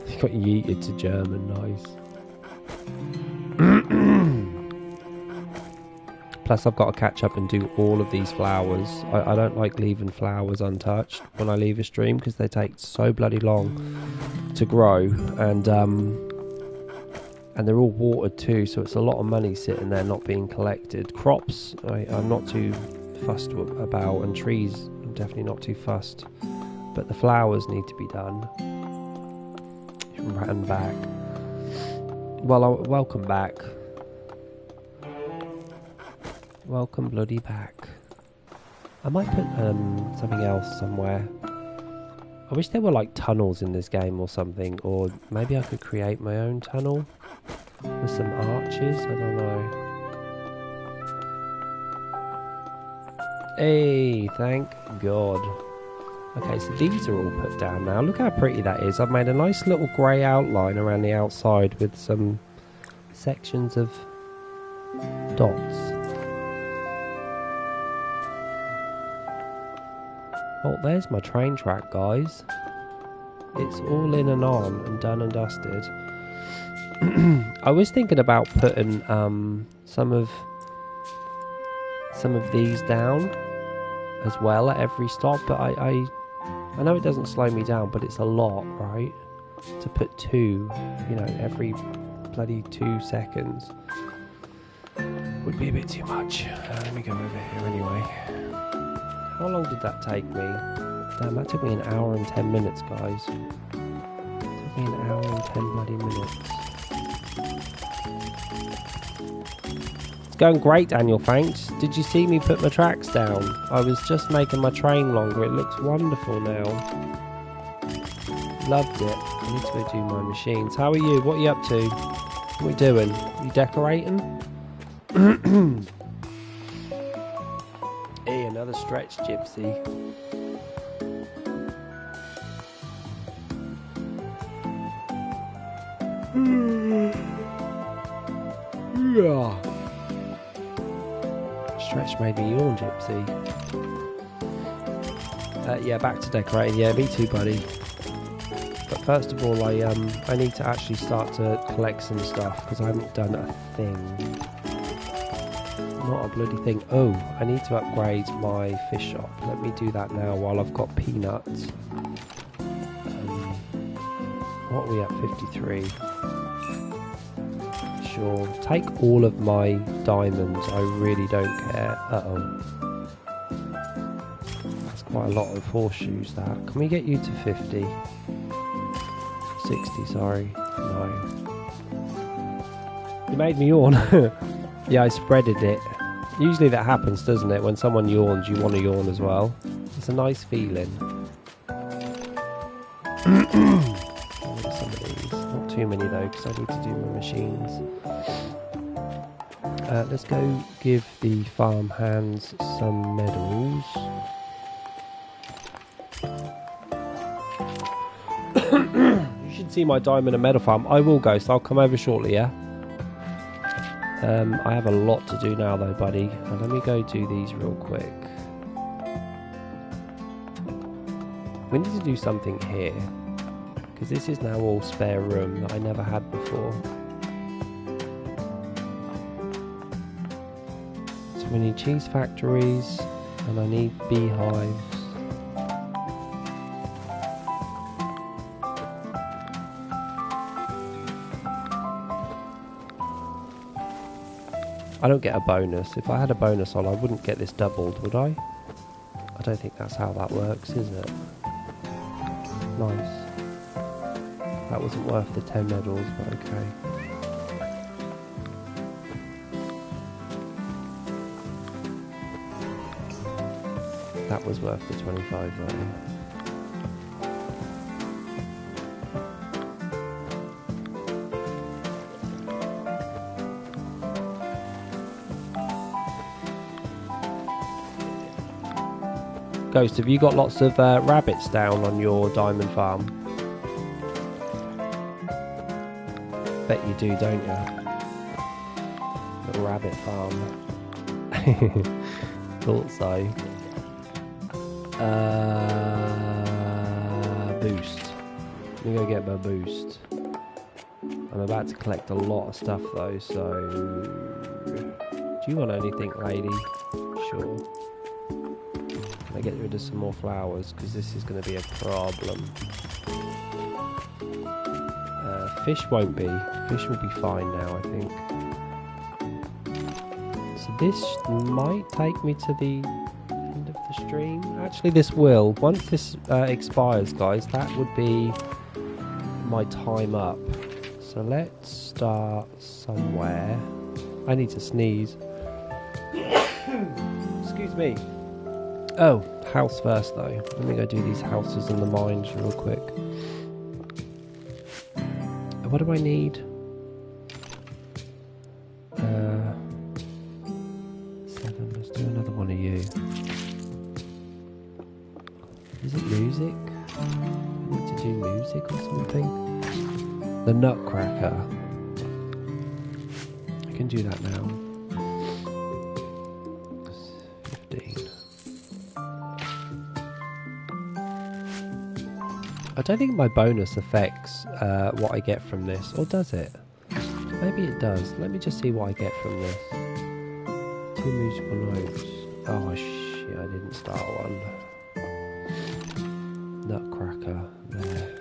You got yeeted to German, nice. Plus, I've got to catch up and do all of these flowers. I don't like leaving flowers untouched when I leave a stream because they take so bloody long to grow, and they're all watered too, so it's a lot of money sitting there not being collected. Crops, I'm not too fussed about, and trees, I'm definitely not too fussed. But the flowers need to be done. Ran back. Well, welcome back. Welcome bloody back. I might put something else somewhere. I wish there were like tunnels in this game or something, or maybe I could create my own tunnel with some arches. I don't know. Hey, thank God. Okay, so these are all put down now. Look how pretty that is. I've made a nice little grey outline around the outside with some sections of dots. Oh, there's my train track, guys. It's all in and on and done and dusted. I was thinking about putting some of these down as well at every stop, but I know it doesn't slow me down, but it's a lot, right? To put two, you know, every bloody 2 seconds would be a bit too much. Let me go over here anyway. How long did that take me? Damn, that took me an hour and 10 minutes, guys. It took me an hour and 10 bloody minutes. It's going great, Daniel, thanks. Did you see me put my tracks down? I was just making my train longer. It looks wonderful now. Loved it. I need to go do my machines. How are you? What are you up to? What are we doing? You decorating? Hey, another stretch, Gypsy. Yeah. Stretch made me yawn, Gypsy. Yeah, back to decorating. Yeah, me too, buddy. But first of all, I need to actually start to collect some stuff because I haven't done a thing. Not a bloody thing. Oh, I need to upgrade my fish shop. Let me do that now while I've got peanuts. What are we at? 53. Sure. Take all of my diamonds. I really don't care. Uh-oh. That's quite a lot of horseshoes, that. Can we get you to 50? 60, sorry. No. You made me yawn. Yeah, I spreaded it. Usually that happens, doesn't it? When someone yawns, you want to yawn as well. It's a nice feeling. Some of these. Not too many though, because I need to do my machines. Let's go give the farm hands some medals. You should see my diamond and medal farm. I will go, so I'll come over shortly, yeah? I have a lot to do now though, buddy. Let me go do these real quick. We need to do something here, because this is now all spare room that I never had before. So we need cheese factories, and I need beehives. I don't get a bonus. If I had a bonus on, I wouldn't get this doubled, would I? I don't think that's how that works, is it? Nice. That wasn't worth the 10 medals, but okay. That was worth the 25, though. Ghost, have you got lots of rabbits down on your diamond farm? Bet you do, don't you? Little rabbit farm. Thought so. Boost. Let me go get my boost. I'm about to collect a lot of stuff though, so... Do you want anything, lady? Sure. I get rid of some more flowers because this is going to be a problem. Fish won't be. Fish will be fine now, I think. So this might take me to the end of the stream. Actually, this will. Once this expires, guys, that would be my time up. So let's start somewhere. I need to sneeze. Excuse me. Oh, house first though. Let me go do these houses and the mines real quick. What do I need? 7. Let's do another one of you. Is it music? I need to do music or something? The Nutcracker. I can do that now. 15. I don't think my bonus affects what I get from this, or does it? Maybe it does. Let me just see what I get from this. 2 musical notes. Oh shit, I didn't start one. Nutcracker, there.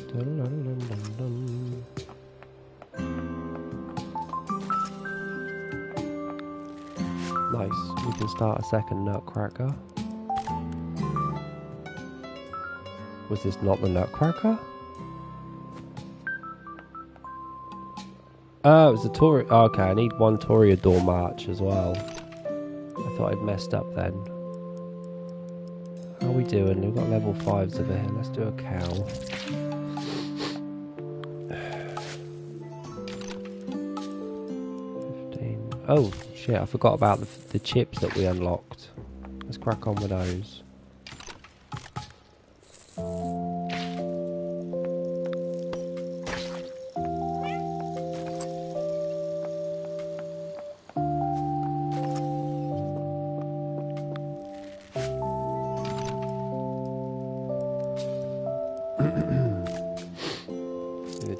Dun, dun, dun, dun, dun. Nice, we can start a second Nutcracker. Was this not the Nutcracker? Oh, it was the Tory. Oh, okay, I need 1 Toreador march as well. I thought I'd messed up then. How are we doing? We've got level 5s over here. Let's do a cow. Oh shit, I forgot about the chips that we unlocked. Let's crack on with those.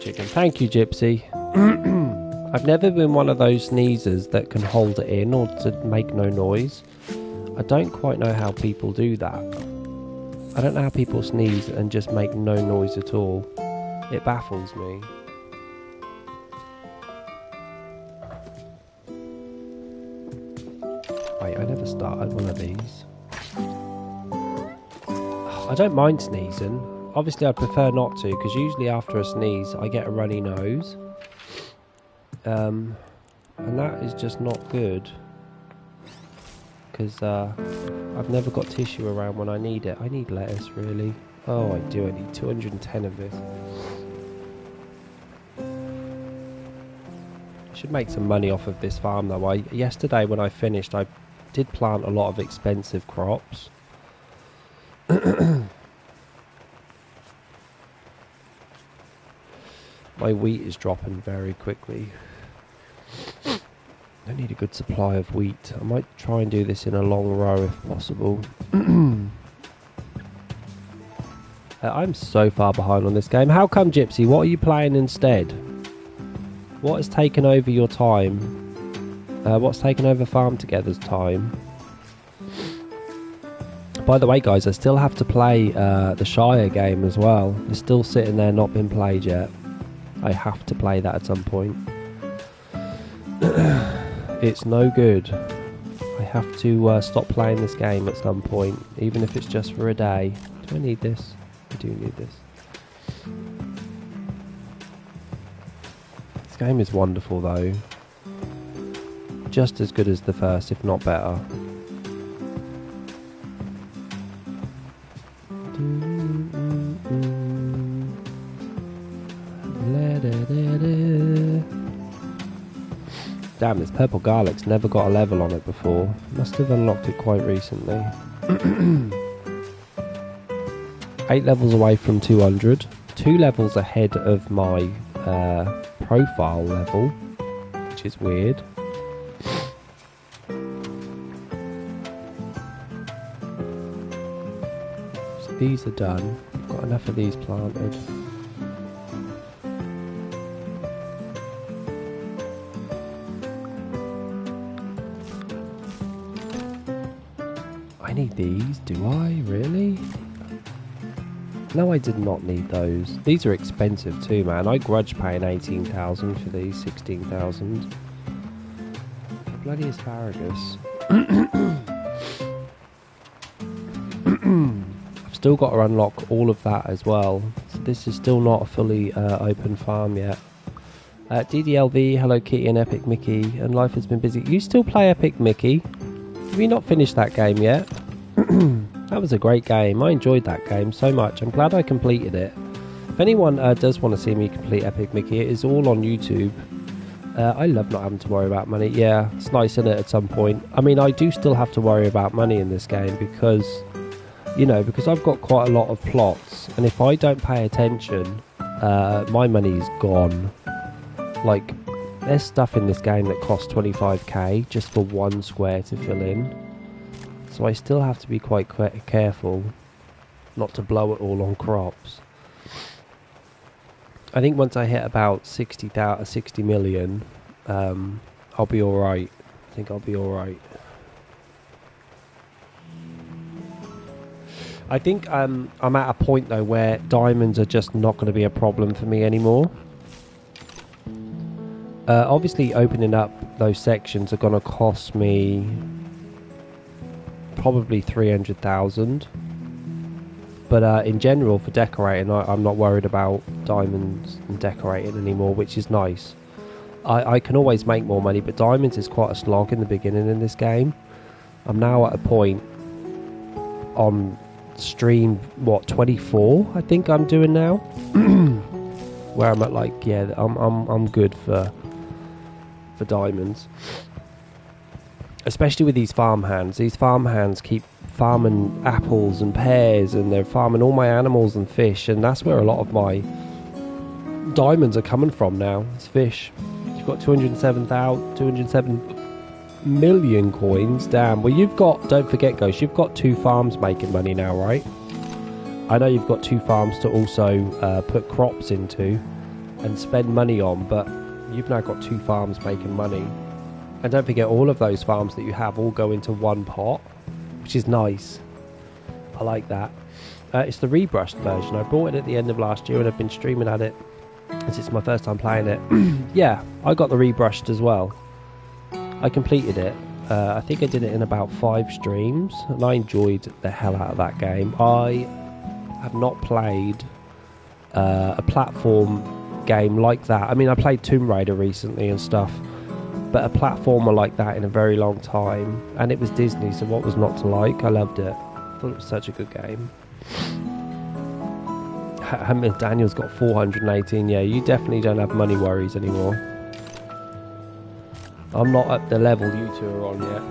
chicken. Thank you, Gypsy. I've never been one of those sneezers that can hold it in or to make no noise. I don't quite know how people do that. I don't know how people sneeze and just make no noise at all. It baffles me. Wait, I never started one of these. I don't mind sneezing. Obviously, I prefer not to, because usually after a sneeze, I get a runny nose. And that is just not good. Because I've never got tissue around when I need it. I need lettuce, really. Oh, I do. I need 210 of this. I should make some money off of this farm, though. Yesterday, when I finished, I did plant a lot of expensive crops. My wheat is dropping very quickly. I need a good supply of wheat. I might try and do this in a long row if possible. I'm so far behind on this game. How come, Gypsy? What are you playing instead? What has taken over your time? What's taken over Farm Together's time? By the way, guys, I still have to play the Shire game as well. It's still sitting there, not been played yet. I have to play that at some point. It's no good. I have to stop playing this game at some point, even if it's just for a day. Do I need this? I do need this. This game is wonderful, though. Just as good as the first, if not better. Damn, this purple garlic's never got a level on it before. Must have unlocked it quite recently. 8 levels away from 200. 2 levels ahead of my profile level, which is weird. So these are done. Got enough of these planted. I need these, do I? Really? No, I did not need those. These are expensive too, man. I grudge paying 18,000 for these, 16,000. Bloody asparagus. I've still got to unlock all of that as well. So this is still not a fully open farm yet. DDLV, Hello Kitty and Epic Mickey, and life has been busy. You still play Epic Mickey? Have you not finished that game yet? That was a great game. I enjoyed that game so much. I'm glad I completed it. If anyone does want to see me complete Epic Mickey, it is all on YouTube. I love not having to worry about money. Yeah, it's nice, isn't it, at some point? I mean, I do still have to worry about money in this game because, you know, because I've got quite a lot of plots. And if I don't pay attention, my money's gone. Like, there's stuff in this game that costs 25k just for one square to fill in. So I still have to be quite careful not to blow it all on crops. I think once I hit about 60 million, I'll be alright. I think I'll be alright. I think I'm at a point though where diamonds are just not going to be a problem for me anymore. Obviously opening up those sections are going to cost me probably 300,000, but in general for decorating I'm not worried about diamonds and decorating anymore, which is nice. I can always make more money, but diamonds is quite a slog in the beginning in this game. I'm now at a point on stream 24 I think I'm doing now where I'm at like, yeah, I'm good for diamonds. Especially with these farmhands. These farmhands keep farming apples and pears, and they're farming all my animals and fish, and that's where a lot of my diamonds are coming from now. It's fish. You've got 207 million coins. Damn. Well, you've got, don't forget, Ghost, you've got 2 farms making money now, right? I know you've got 2 farms to also put crops into. and spend money on, but you've now got 2 farms making money. And don't forget, all of those farms that you have all go into one pot, which is nice. I like that. It's the rebrushed version. I bought it at the end of last year and I've been streaming at it as it's my first time playing it. Yeah, I got the rebrushed as well. I completed it. I think I did it in about 5 streams and I enjoyed the hell out of that game. I have not played a platform game like that. I mean, I played Tomb Raider recently and stuff, but a platformer like that in a very long time, and it was Disney, so what was not to like? I loved it. I thought it was such a good game. Daniel's got 418. Yeah, you definitely don't have money worries anymore. I'm not at the level you two are on yet.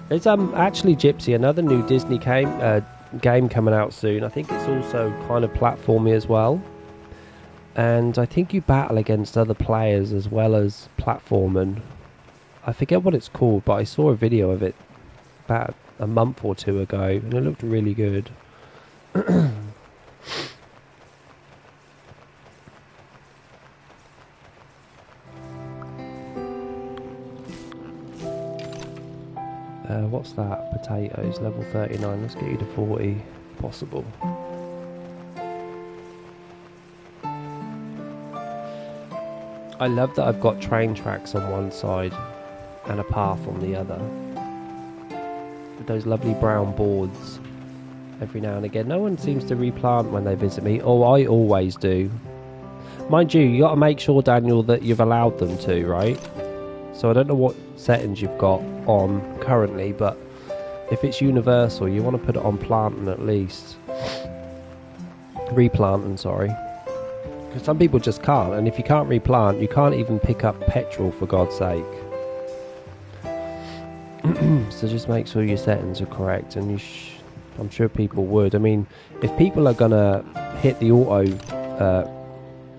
There's actually, Gypsy, another new Disney game coming out soon. I think it's also kind of platformy as well. And I think you battle against other players as well as platforming. I forget what it's called, but I saw a video of it about a month or 2 ago, and it looked really good. What's that? Potatoes, level 39. Let's get you to 40, if possible. I love that I've got train tracks on one side and a path on the other. With those lovely brown boards every now and again. No one seems to replant when they visit me. Oh, I always do. Mind you got to make sure, Daniel, that you've allowed them to, right? So I don't know what settings you've got on currently, but if it's universal, you want to put it on planting at least. Replanting, sorry. Because some people just can't, and if you can't replant, you can't even pick up petrol, for God's sake. So just make sure your settings are correct, and I'm sure people would. I mean, if people are gonna hit the auto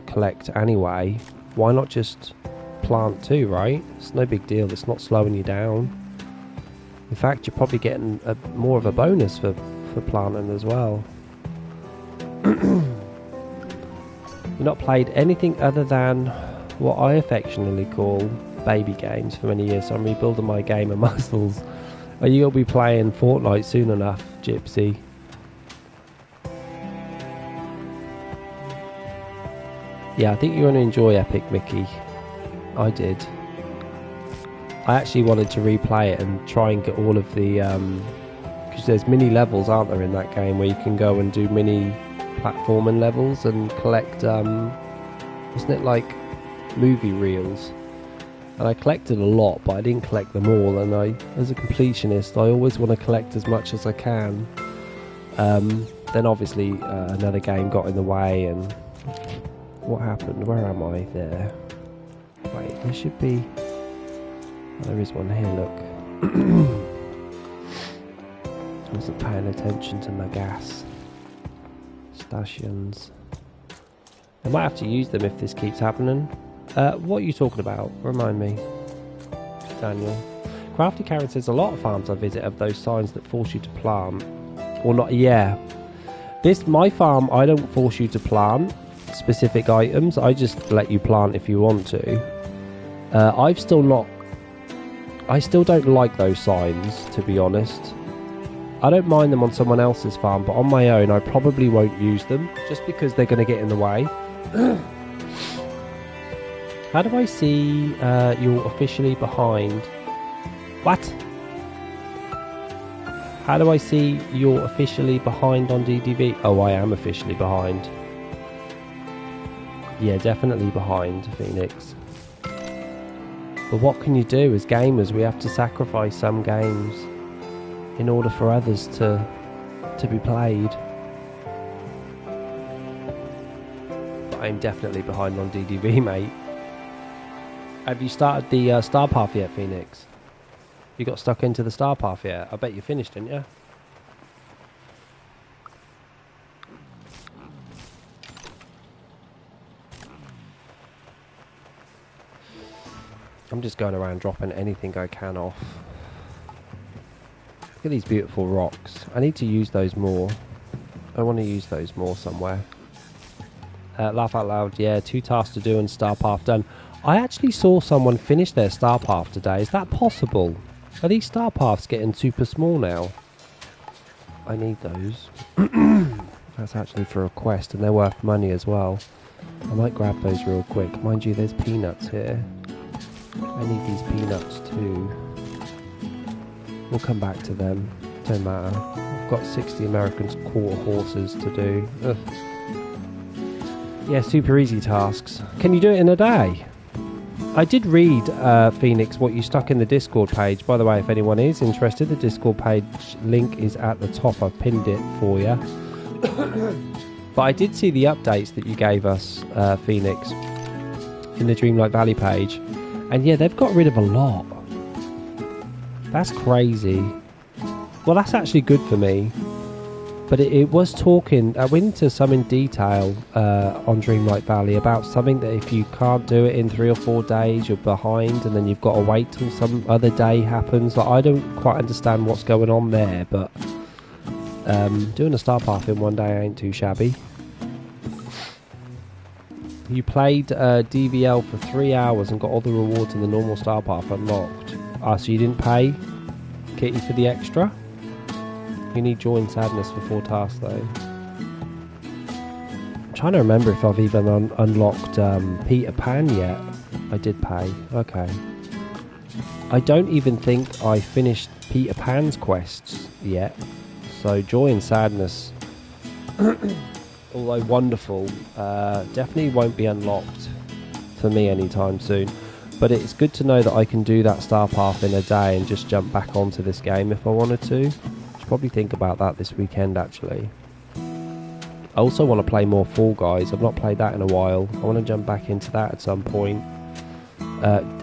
collect anyway, why not just plant too, right? It's no big deal. It's not slowing you down. In fact, you're probably getting more of a bonus for planting as well. You've not played anything other than what I affectionately call baby games for many years, so I'm rebuilding my gamer muscles. Are you going to be playing Fortnite soon enough, Gypsy? Yeah, I think you're going to enjoy Epic Mickey. I did. I actually wanted to replay it and try and get all of the because there's mini levels, aren't there, in that game, where you can go and do mini platforming levels and collect isn't it like movie reels? And I collected a lot, but I didn't collect them all, and as a completionist, I always want to collect as much as I can. Then obviously another game got in the way, and what happened? Where am I? There. Wait, there should be... Oh, there is one here, look. I wasn't paying attention to my gas. Stations. I might have to use them if this keeps happening. What are you talking about? Remind me, Daniel. Crafty Karen says a lot of farms I visit have those signs that force you to plant. Or not, yeah. My farm, I don't force you to plant specific items. I just let you plant if you want to. I still don't like those signs, to be honest. I don't mind them on someone else's farm, but on my own I probably won't use them, just because they're going to get in the way. How do I see you're officially behind? What? How do I see you're officially behind on DDV? Oh, I am officially behind. Yeah, definitely behind, Phoenix. But what can you do? As gamers, we have to sacrifice some games in order for others to be played. But I'm definitely behind on DDV, mate. Have you started the Star Path yet, Phoenix? You got stuck into the Star Path yet? I bet you finished, didn't you? I'm just going around dropping anything I can off. Look at these beautiful rocks. I need to use those more. I want to use those more somewhere. Laugh out loud. Yeah, 2 tasks to do and star path done. I actually saw someone finish their star path today. Is that possible? Are these star paths getting super small now? I need those. That's actually for a quest, and they're worth money as well. I might grab those real quick. Mind you, there's peanuts here. I need these peanuts too. We'll come back to them. Don't matter. I've got 60 American quarter horses to do. Ugh. Yeah, super easy tasks. Can you do it in a day? I did read, Phoenix, what you stuck in the Discord page. By the way, if anyone is interested, the Discord page link is at the top. I've pinned it for you. But I did see the updates that you gave us, Phoenix, in the Dreamlight Valley page. And yeah, they've got rid of a lot. That's crazy. Well, that's actually good for me. But it was talking, I went into some in detail on Dreamlight Valley about something that if you can't do it in 3 or 4 days, you're behind, and then you've got to wait till some other day happens. Like, I don't quite understand what's going on there, but doing a star path in 1 day ain't too shabby. You played DVL for 3 hours and got all the rewards in the normal star path unlocked. Ah, so you didn't pay Kitty for the extra? You need joy and sadness for 4 tasks though. I'm trying to remember if I've even unlocked Peter Pan yet. I did pay. Okay. I don't even think I finished Peter Pan's quests yet. So joy and sadness, although wonderful, definitely won't be unlocked for me anytime soon. But it's good to know that I can do that star path in a day and just jump back onto this game if I wanted to. Should probably think about that this weekend actually. I also want to play more Fall Guys. I've not played that in a while. I want to jump back into that at some point.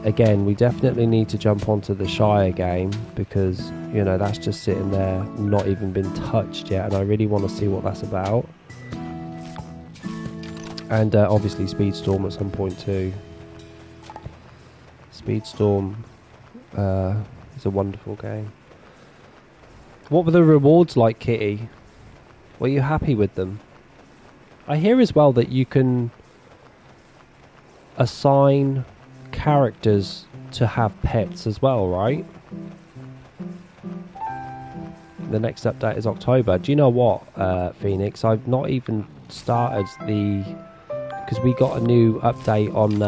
Again, we definitely need to jump onto the Shire game because, you know, that's just sitting there, not even been touched yet, and I really want to see what that's about. And obviously Speedstorm at some point too. Speedstorm is a wonderful game. What were the rewards like, Kitty? Were you happy with them? I hear as well that you can assign characters to have pets as well, right? The next update is October. Do you know what, Phoenix? I've not even started the... because we got a new update on...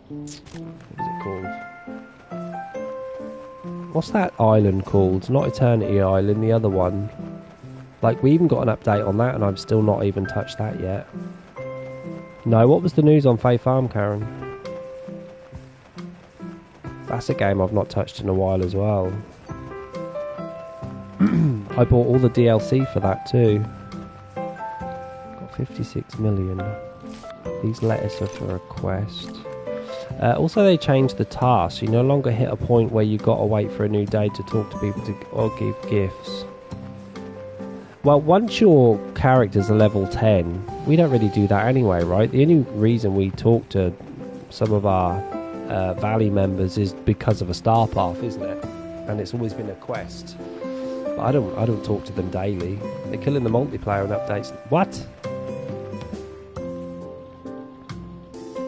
what is it called? What's that island called? Not Eternity Island, the other one. Like, we even got an update on that and I've still not even touched that yet. No, what was the news on Fae Farm, Karen? That's a game I've not touched in a while as well. I bought all the DLC for that too. Got 56 million. These letters are for a quest. Also, they changed the task. You no longer hit a point where you've got to wait for a new day to talk to people or give gifts. Well, once your characters are level 10, we don't really do that anyway, right? The only reason we talk to some of our Valley members is because of a star path, isn't it? And it's always been a quest. But I don't talk to them daily. They're killing the multiplayer and updates. What?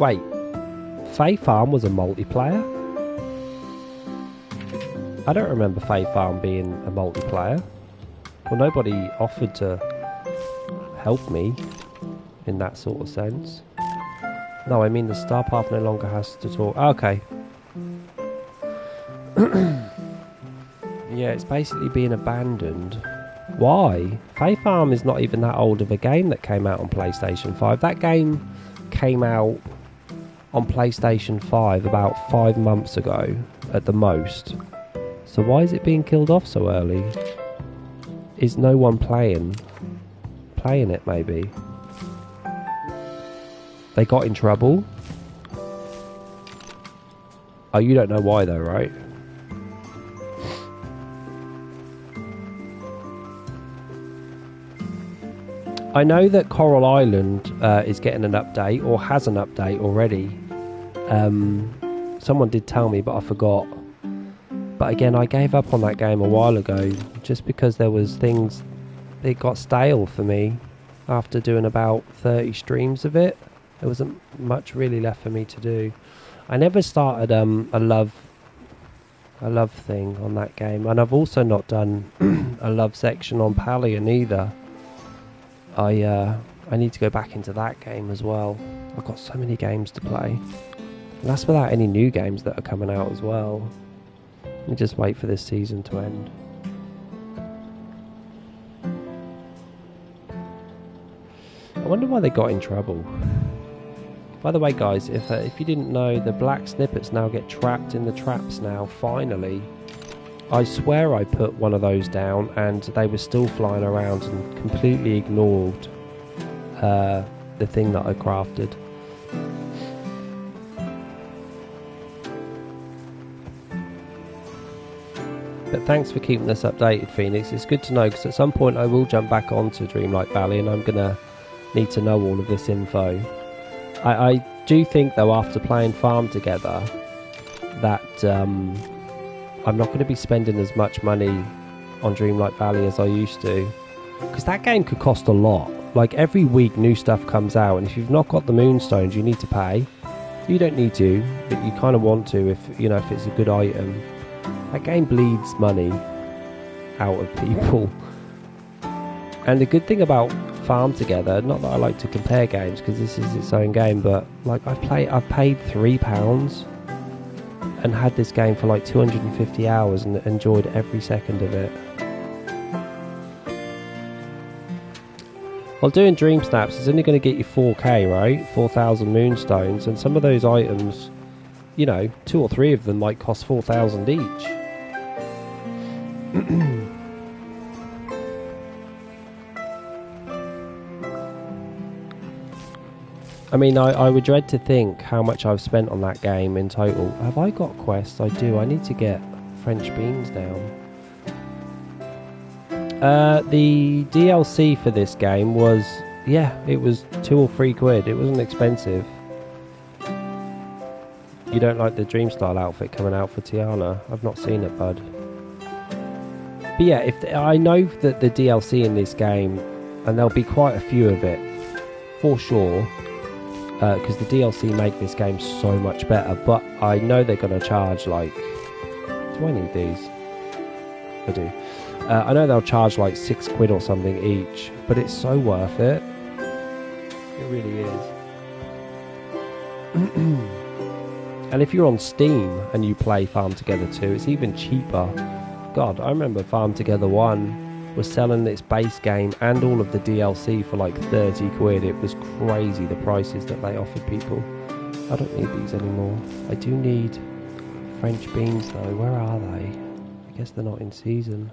Wait. Fae Farm was a multiplayer? I don't remember Fae Farm being a multiplayer. Well, nobody offered to help me in that sort of sense. No, I mean the star path no longer has to talk. Okay. Yeah, it's basically being abandoned. Why? Fae Farm is not even that old of a game that came out on PlayStation 5. That game came out on PlayStation 5 about 5 months ago at the most. So why is it being killed off so early? Is no one playing it maybe? They got in trouble? Oh, you don't know why though, right? I know that Coral Island is getting an update, or has an update already. Someone did tell me, but I forgot. But again, I gave up on that game a while ago, just because there was things... It got stale for me. after doing about 30 streams of it. There wasn't much really left for me to do. I never started a love thing on that game, and I've also not done a love section on Palion either. I need to go back into that game as well. I've got so many games to play, and that's without any new games that are coming out as well. Let me just wait for this season to end. I wonder why they got in trouble. By the way, guys, if you didn't know, the black snippets now get trapped in the traps now, finally. I swear I put one of those down and they were still flying around and completely ignored the thing that I crafted. But thanks for keeping us updated, Phoenix. It's good to know, because at some point I will jump back onto Dreamlight Valley and I'm going to need to know all of this info. I do think, though, after playing Farm Together, that I'm not going to be spending as much money on Dreamlight Valley as I used to, because that game could cost a lot. Like, every week new stuff comes out, and if you've not got the Moonstones, you need to pay. You don't need to, but you kind of want to if it's a good item. That game bleeds money out of people. And the good thing about Farm Together, not that I like to compare games because this is its own game, but like I've paid £3 and had this game for like 250 hours and enjoyed every second of it. While doing Dream Snaps is only going to get you 4k, right? 4,000 Moonstones, and some of those items, 2 or 3 of them might cost 4,000 each. I mean, I would dread to think how much I've spent on that game in total. Have I got quests? I do. I need to get French beans down. The DLC for this game was, it was 2 or 3 quid. It wasn't expensive. You don't like the Dreamstyle outfit coming out for Tiana? I've not seen it, bud. But yeah, I know that the DLC in this game, and there'll be quite a few of it, for sure, because the DLC make this game so much better, but I know they're going to charge like... Do I need these? I do. I know they'll charge like 6 quid or something each, but it's so worth it. It really is. And if you're on Steam and you play Farm Together 2, it's even cheaper. God, I remember Farm Together 1 was selling its base game and all of the DLC for like 30 quid. It was crazy, the prices that they offered people. I don't need these anymore. I do need French beans though. Where are they? I guess they're not in season.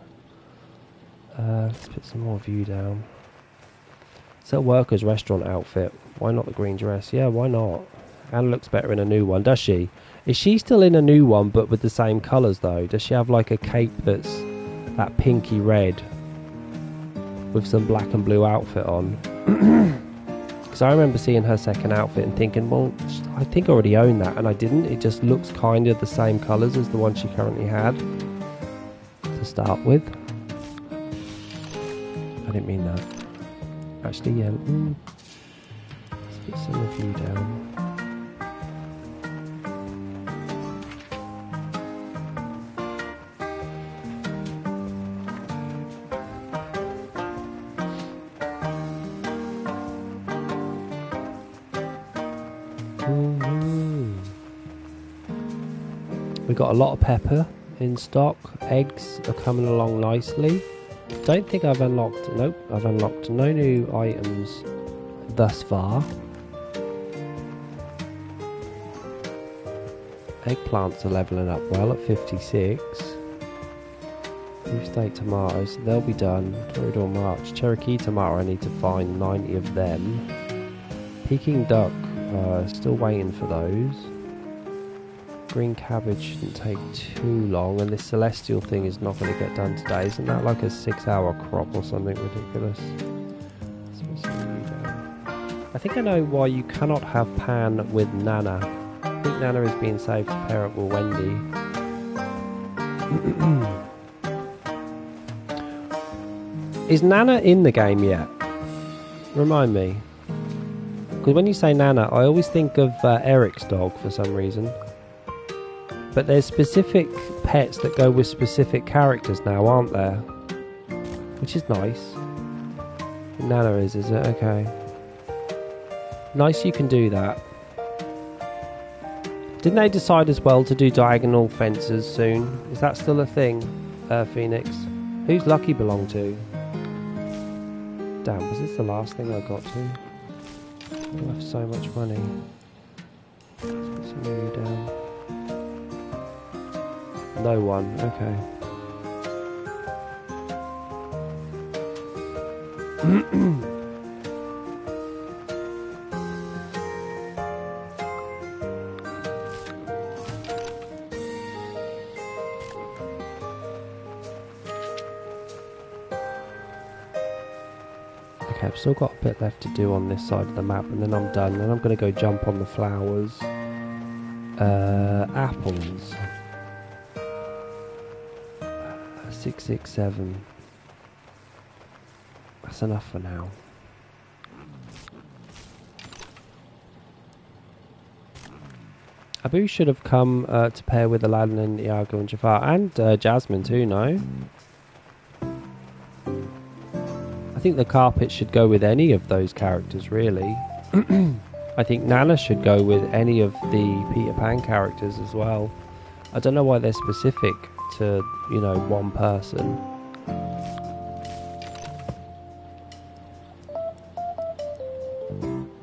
Let's put some more view down. It's a worker's restaurant outfit. Why not the green dress? Yeah, why not? Anne looks better in a new one, does she? Is she still in a new one but with the same colours though? Does she have like a cape that's that pinky red with some black and blue outfit on? Because I remember seeing her second outfit and thinking, well, I think I already own that, and I didn't. It just looks kind of the same colours as the one she currently had to start with. I didn't mean that. Actually, yeah. Let's put some review down. We've got a lot of pepper in stock. Eggs are coming along nicely. Don't think I've unlocked... Nope, I've unlocked no new items thus far. Eggplants are levelling up well at 56. Beefsteak tomatoes, they'll be done. Torador March. Cherokee tomato, I need to find 90 of them. Peking duck, still waiting for those. Green cabbage shouldn't take too long, and this celestial thing is not going to get done today. Isn't that like a 6-hour crop or something ridiculous? I think I know why you cannot have Pan with Nana. I think Nana is being saved to pair up with Wendy. Is Nana in the game yet? Remind me. Because when you say Nana, I always think of Eric's dog for some reason. But there's specific pets that go with specific characters now, aren't there? Which is nice. Nana is it? Okay. Nice you can do that. Didn't they decide as well to do diagonal fences soon? Is that still a thing, Phoenix? Who's Lucky belong to? Damn, was this the last thing I got to? I have so much money. Let's put some money down. No one, okay. Okay, I've still got a bit left to do on this side of the map and then I'm done. Then I'm going to go jump on the flowers. Apples. 667. That's enough for now. Abu should have come to pair with Aladdin and Iago and Jafar and Jasmine too, no? I think the carpet should go with any of those characters, really. I think Nana should go with any of the Peter Pan characters as well. I don't know why they're specific to, you know, one person.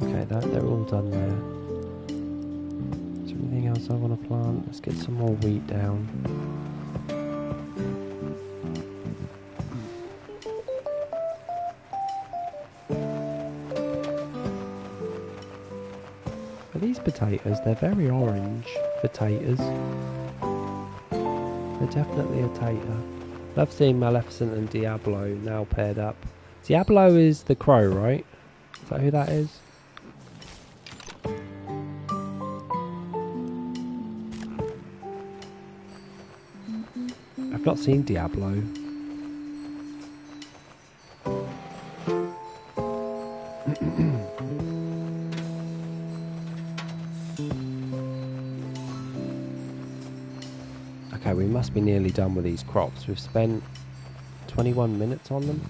Okay, they're all done there. Is there anything else I want to plant? Let's get some more wheat down. These potatoes, they're very orange potatoes. They're definitely a tater. Love seeing Maleficent and Diablo now paired up. Diablo is the crow, right? Is that who that is? I've not seen Diablo. Okay, we must be nearly done with these crops. We've spent 21 minutes on them.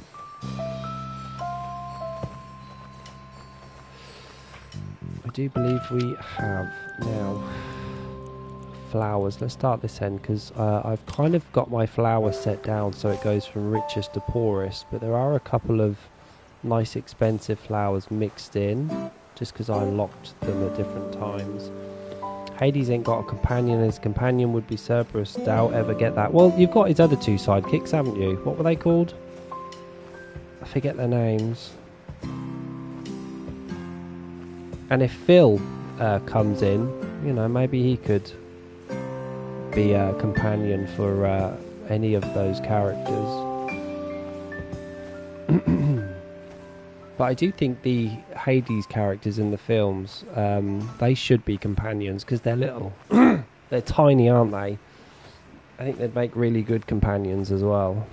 I do believe we have now flowers. Let's start this end because I've kind of got my flowers set down so it goes from richest to poorest, but there are a couple of nice expensive flowers mixed in just because I unlocked them at different times. Hades ain't got a companion. His companion would be Cerberus. Doubt ever get that. Well, you've got his other two sidekicks, haven't you? What were they called? I forget their names. And if Phil comes in, you know, maybe he could be a companion for any of those characters. But I do think the Hades characters in the films, they should be companions because they're little. They're tiny, aren't they? I think they'd make really good companions as well.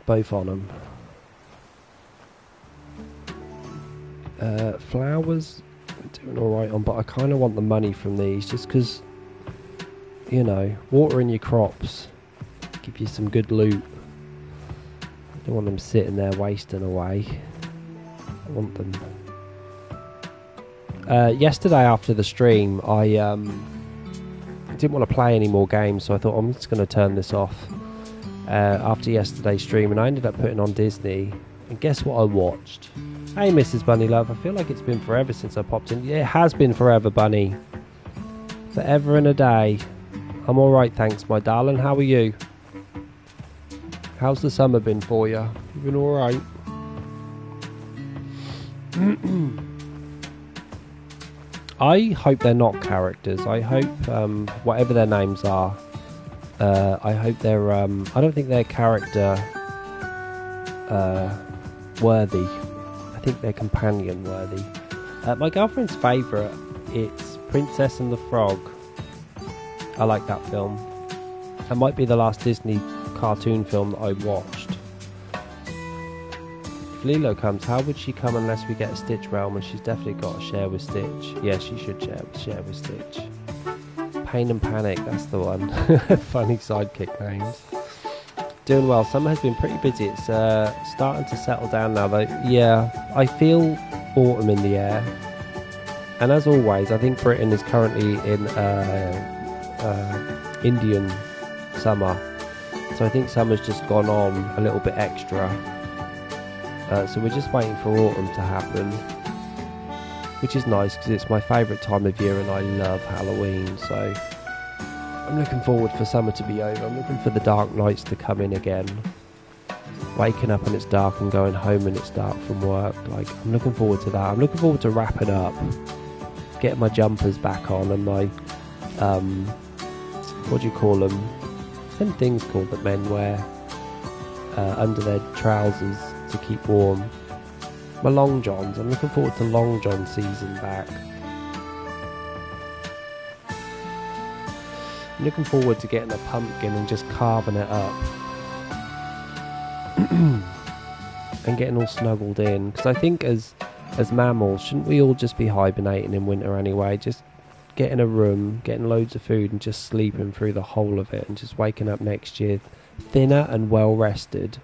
Both on them. Flowers, I'm doing alright on, but I kind of want the money from these just because, you know, watering your crops, give you some good loot. Don't want them sitting there wasting away. I want them. Yesterday after the stream, I didn't want to play any more games, so I thought I'm just going to turn this off after yesterday's stream, and I ended up putting on Disney. And guess what I watched? Hey, Mrs. Bunny Love. I feel like it's been forever since I popped in. Yeah, it has been forever, Bunny. Forever and a day. I'm all right, thanks, my darling. How are you? How's the summer been for you? You been alright? I hope they're not characters. I hope, whatever their names are, I hope they're, I don't think they're character worthy. I think they're companion worthy. My girlfriend's favourite, it's Princess and the Frog. I like that film. That might be the last Disney cartoon film that I watched. Lilo comes. How would she come unless we get a Stitch realm? And she's definitely got to share with Stitch. Yeah, she should share with Stitch. Pain and Panic, that's the one. Funny sidekick names. Doing well. Summer has been pretty busy. It's starting to settle down now, though. Yeah, I feel autumn in the air. And as always, I think Britain is currently in Indian summer. So I think summer's just gone on a little bit extra. So we're just waiting for autumn to happen, which is nice because it's my favourite time of year and I love Halloween. So I'm looking forward for summer to be over. I'm looking for the dark nights to come in again. Waking up and it's dark and going home and it's dark from work. Like, I'm looking forward to that. I'm looking forward to wrapping up, getting my jumpers back on and my, what do you call them? Them things called that men wear under their trousers to keep warm. My long johns. I'm looking forward to long john season back. I'm looking forward to getting a pumpkin and just carving it up. And getting all snuggled in. Because I think as mammals, shouldn't we all just be hibernating in winter anyway? Just getting a room, getting loads of food and just sleeping through the whole of it and just waking up next year thinner and well rested.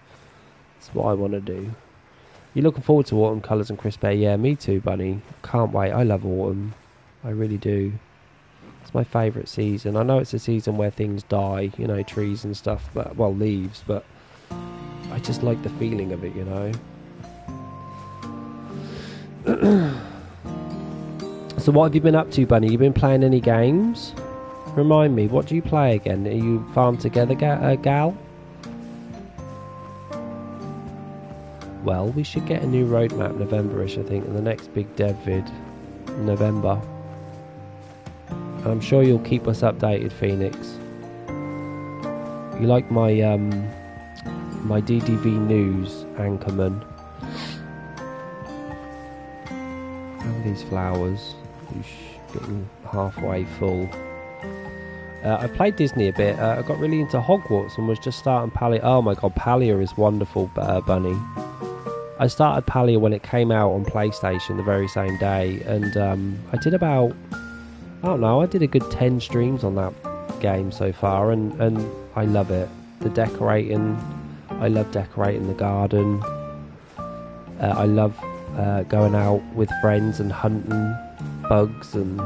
That's what I want to do. You looking forward to autumn colours and crisp air? Yeah, me too, Bunny. Can't wait. I love autumn. I really do. It's my favourite season. I know it's a season where things die, you know, trees and stuff, but, well, leaves, but I just like the feeling of it, you know. So what have you been up to, Bunny? You been playing any games? Remind me, what do you play again? Are you Farm Together gal? Well, we should get a new roadmap November-ish, I think, in the next big dev vid, November. And I'm sure you'll keep us updated, Phoenix. You like my my DDV news anchorman. How are these flowers? Getting halfway full. I played Disney a bit. I got really into Hogwarts and was just starting Palia. Oh my god, Palia is wonderful, Bunny. I started Palia when it came out on PlayStation the very same day, and I did about, I don't know, I did a good 10 streams on that game so far, and I love it. The decorating, I love decorating the garden. I love going out with friends and hunting bugs, and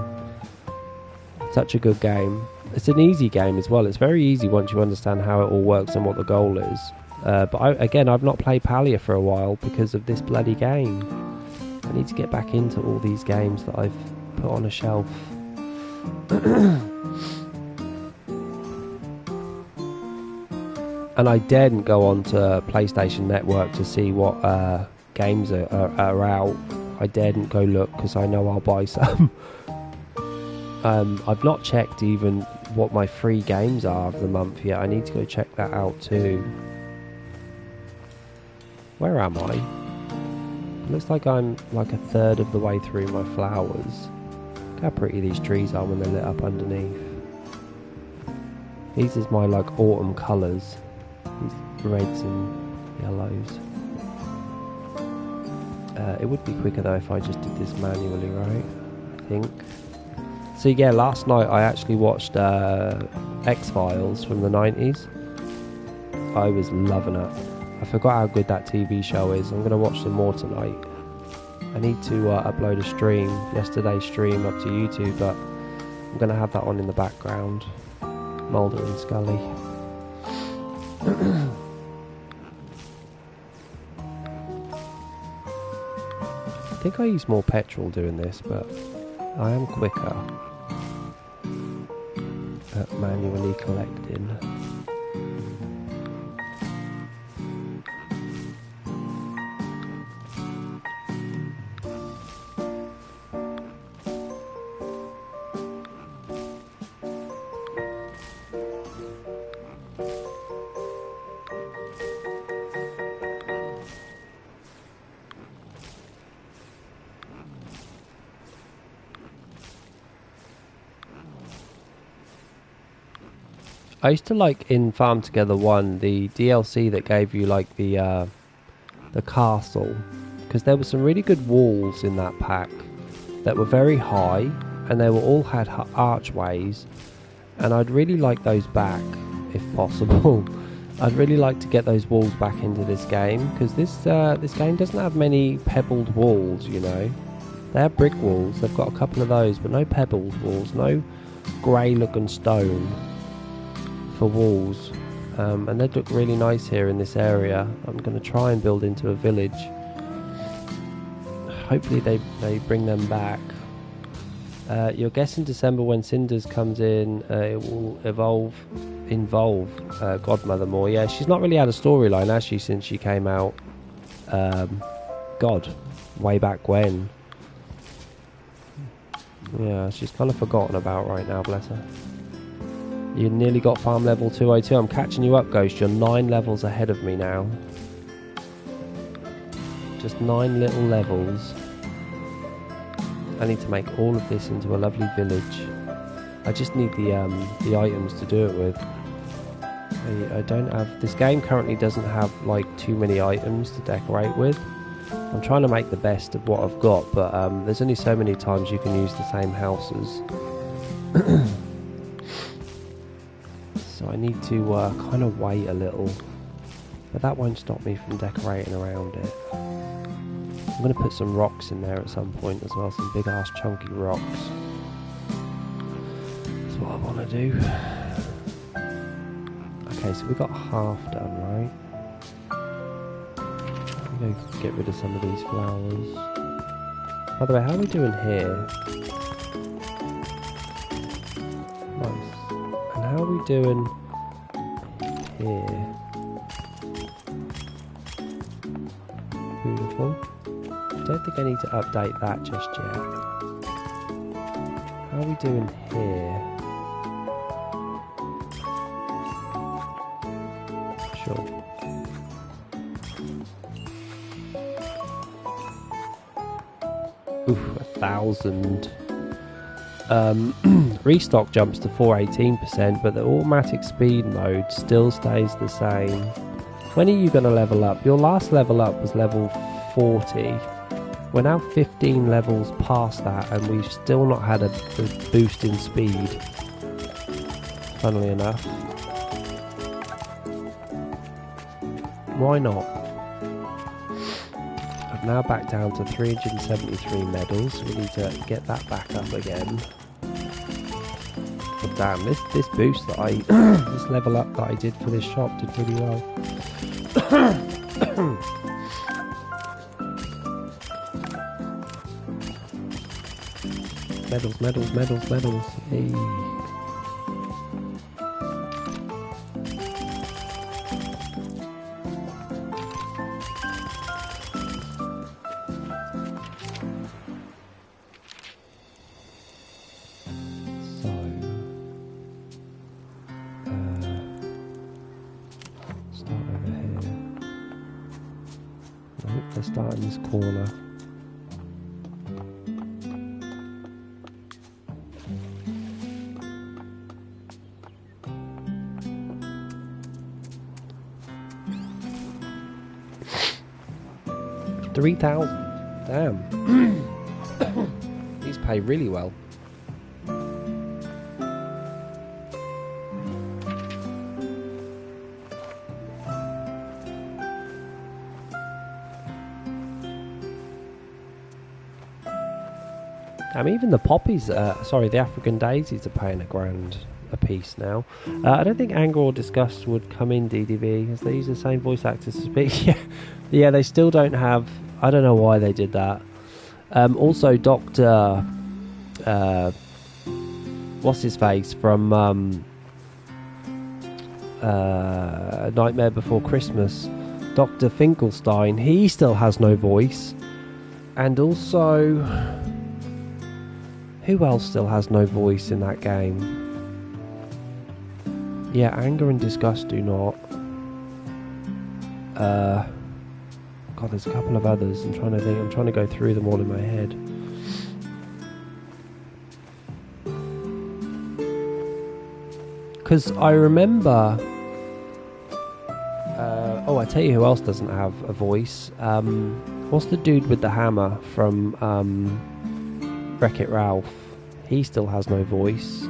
such a good game. It's an easy game as well. It's very easy once you understand how it all works and what the goal is. But I've not played Palia for a while because of this bloody game. I need to get back into all these games that I've put on a shelf. And I daren't go on to PlayStation Network to see what games are out. I daren't go look because I know I'll buy some. I've not checked even what my free games are of the month yet. I need to go check that out too. Where am I? It looks like I'm like a third of the way through my flowers. Look how pretty these trees are when they're lit up underneath. These is my like autumn colours. These reds and yellows. It would be quicker though if I just did this manually, right? I think. So yeah, last night I actually watched X-Files from the 90s. I was loving it. I forgot how good that TV show is. I'm going to watch some more tonight. I need to upload a stream, yesterday's stream, up to YouTube, but I'm going to have that on in the background. Mulder and Scully. I think I use more petrol doing this, but I am quicker at manually collecting. I used to like in Farm Together 1 the DLC that gave you like the the castle, because there were some really good walls in that pack that were very high, and they were all had archways, and I'd really like those back if possible. I'd really like to get those walls back into this game, because this game doesn't have many pebbled walls, you know. They have brick walls, they've got a couple of those, but no pebbled walls, no grey looking stone for walls. And they'd look really nice here in this area. I'm going to try and build into a village. Hopefully they bring them back. You'll guess in December when Cinders comes in, it will involve Godmother more. Yeah, she's not really had a storyline, has she, since she came out, God, way back when. Yeah, she's kind of forgotten about right now, bless her. You nearly got farm level 202. I'm catching you up, Ghost. You're 9 levels ahead of me now. Just 9 little levels. I need to make all of this into a lovely village. I just need the items to do it with. I don't have... This game currently doesn't have like too many items to decorate with. I'm trying to make the best of what I've got, but there's only so many times you can use the same houses. So I need to kind of wait a little, but that won't stop me from decorating around it. I'm going to put some rocks in there at some point as well, some big ass chunky rocks. That's what I want to do. Okay, so we got half done, right? I'm going to get rid of some of these flowers. By the way, how are we doing here? Nice. And how are we doing here? Beautiful. I don't think I need to update that just yet. How are we doing here? Sure. Oof, 1,000. Restock jumps to 418%, but the automatic speed mode still stays the same. When are you going to level up? Your last level up was level 40. We're now 15 levels past that, and we've still not had a boost in speed, funnily enough. Why not? I've now back down to 373 medals. We need to get that back up again. But damn, this boost that I this level up that I did for this shop did really well. Medals, medals, medals, medals. Hey. Let's start in this corner. $3,000. Damn. These pay really well. Even the poppies, the African daisies are paying $1,000 a piece now. I don't think anger or disgust would come in DDV, as they use the same voice actors to speak. Yeah, they still don't have... I don't know why they did that. Also, Dr... what's his face from Nightmare Before Christmas, Dr. Finkelstein, he still has no voice. And also... who else still has no voice in that game? Yeah, anger and disgust do not. God, there's a couple of others. I'm trying to think. I'm trying to go through them all in my head. Because I remember... Oh, I tell you who else doesn't have a voice. What's the dude with the hammer from Wreck-It Ralph? He still has no voice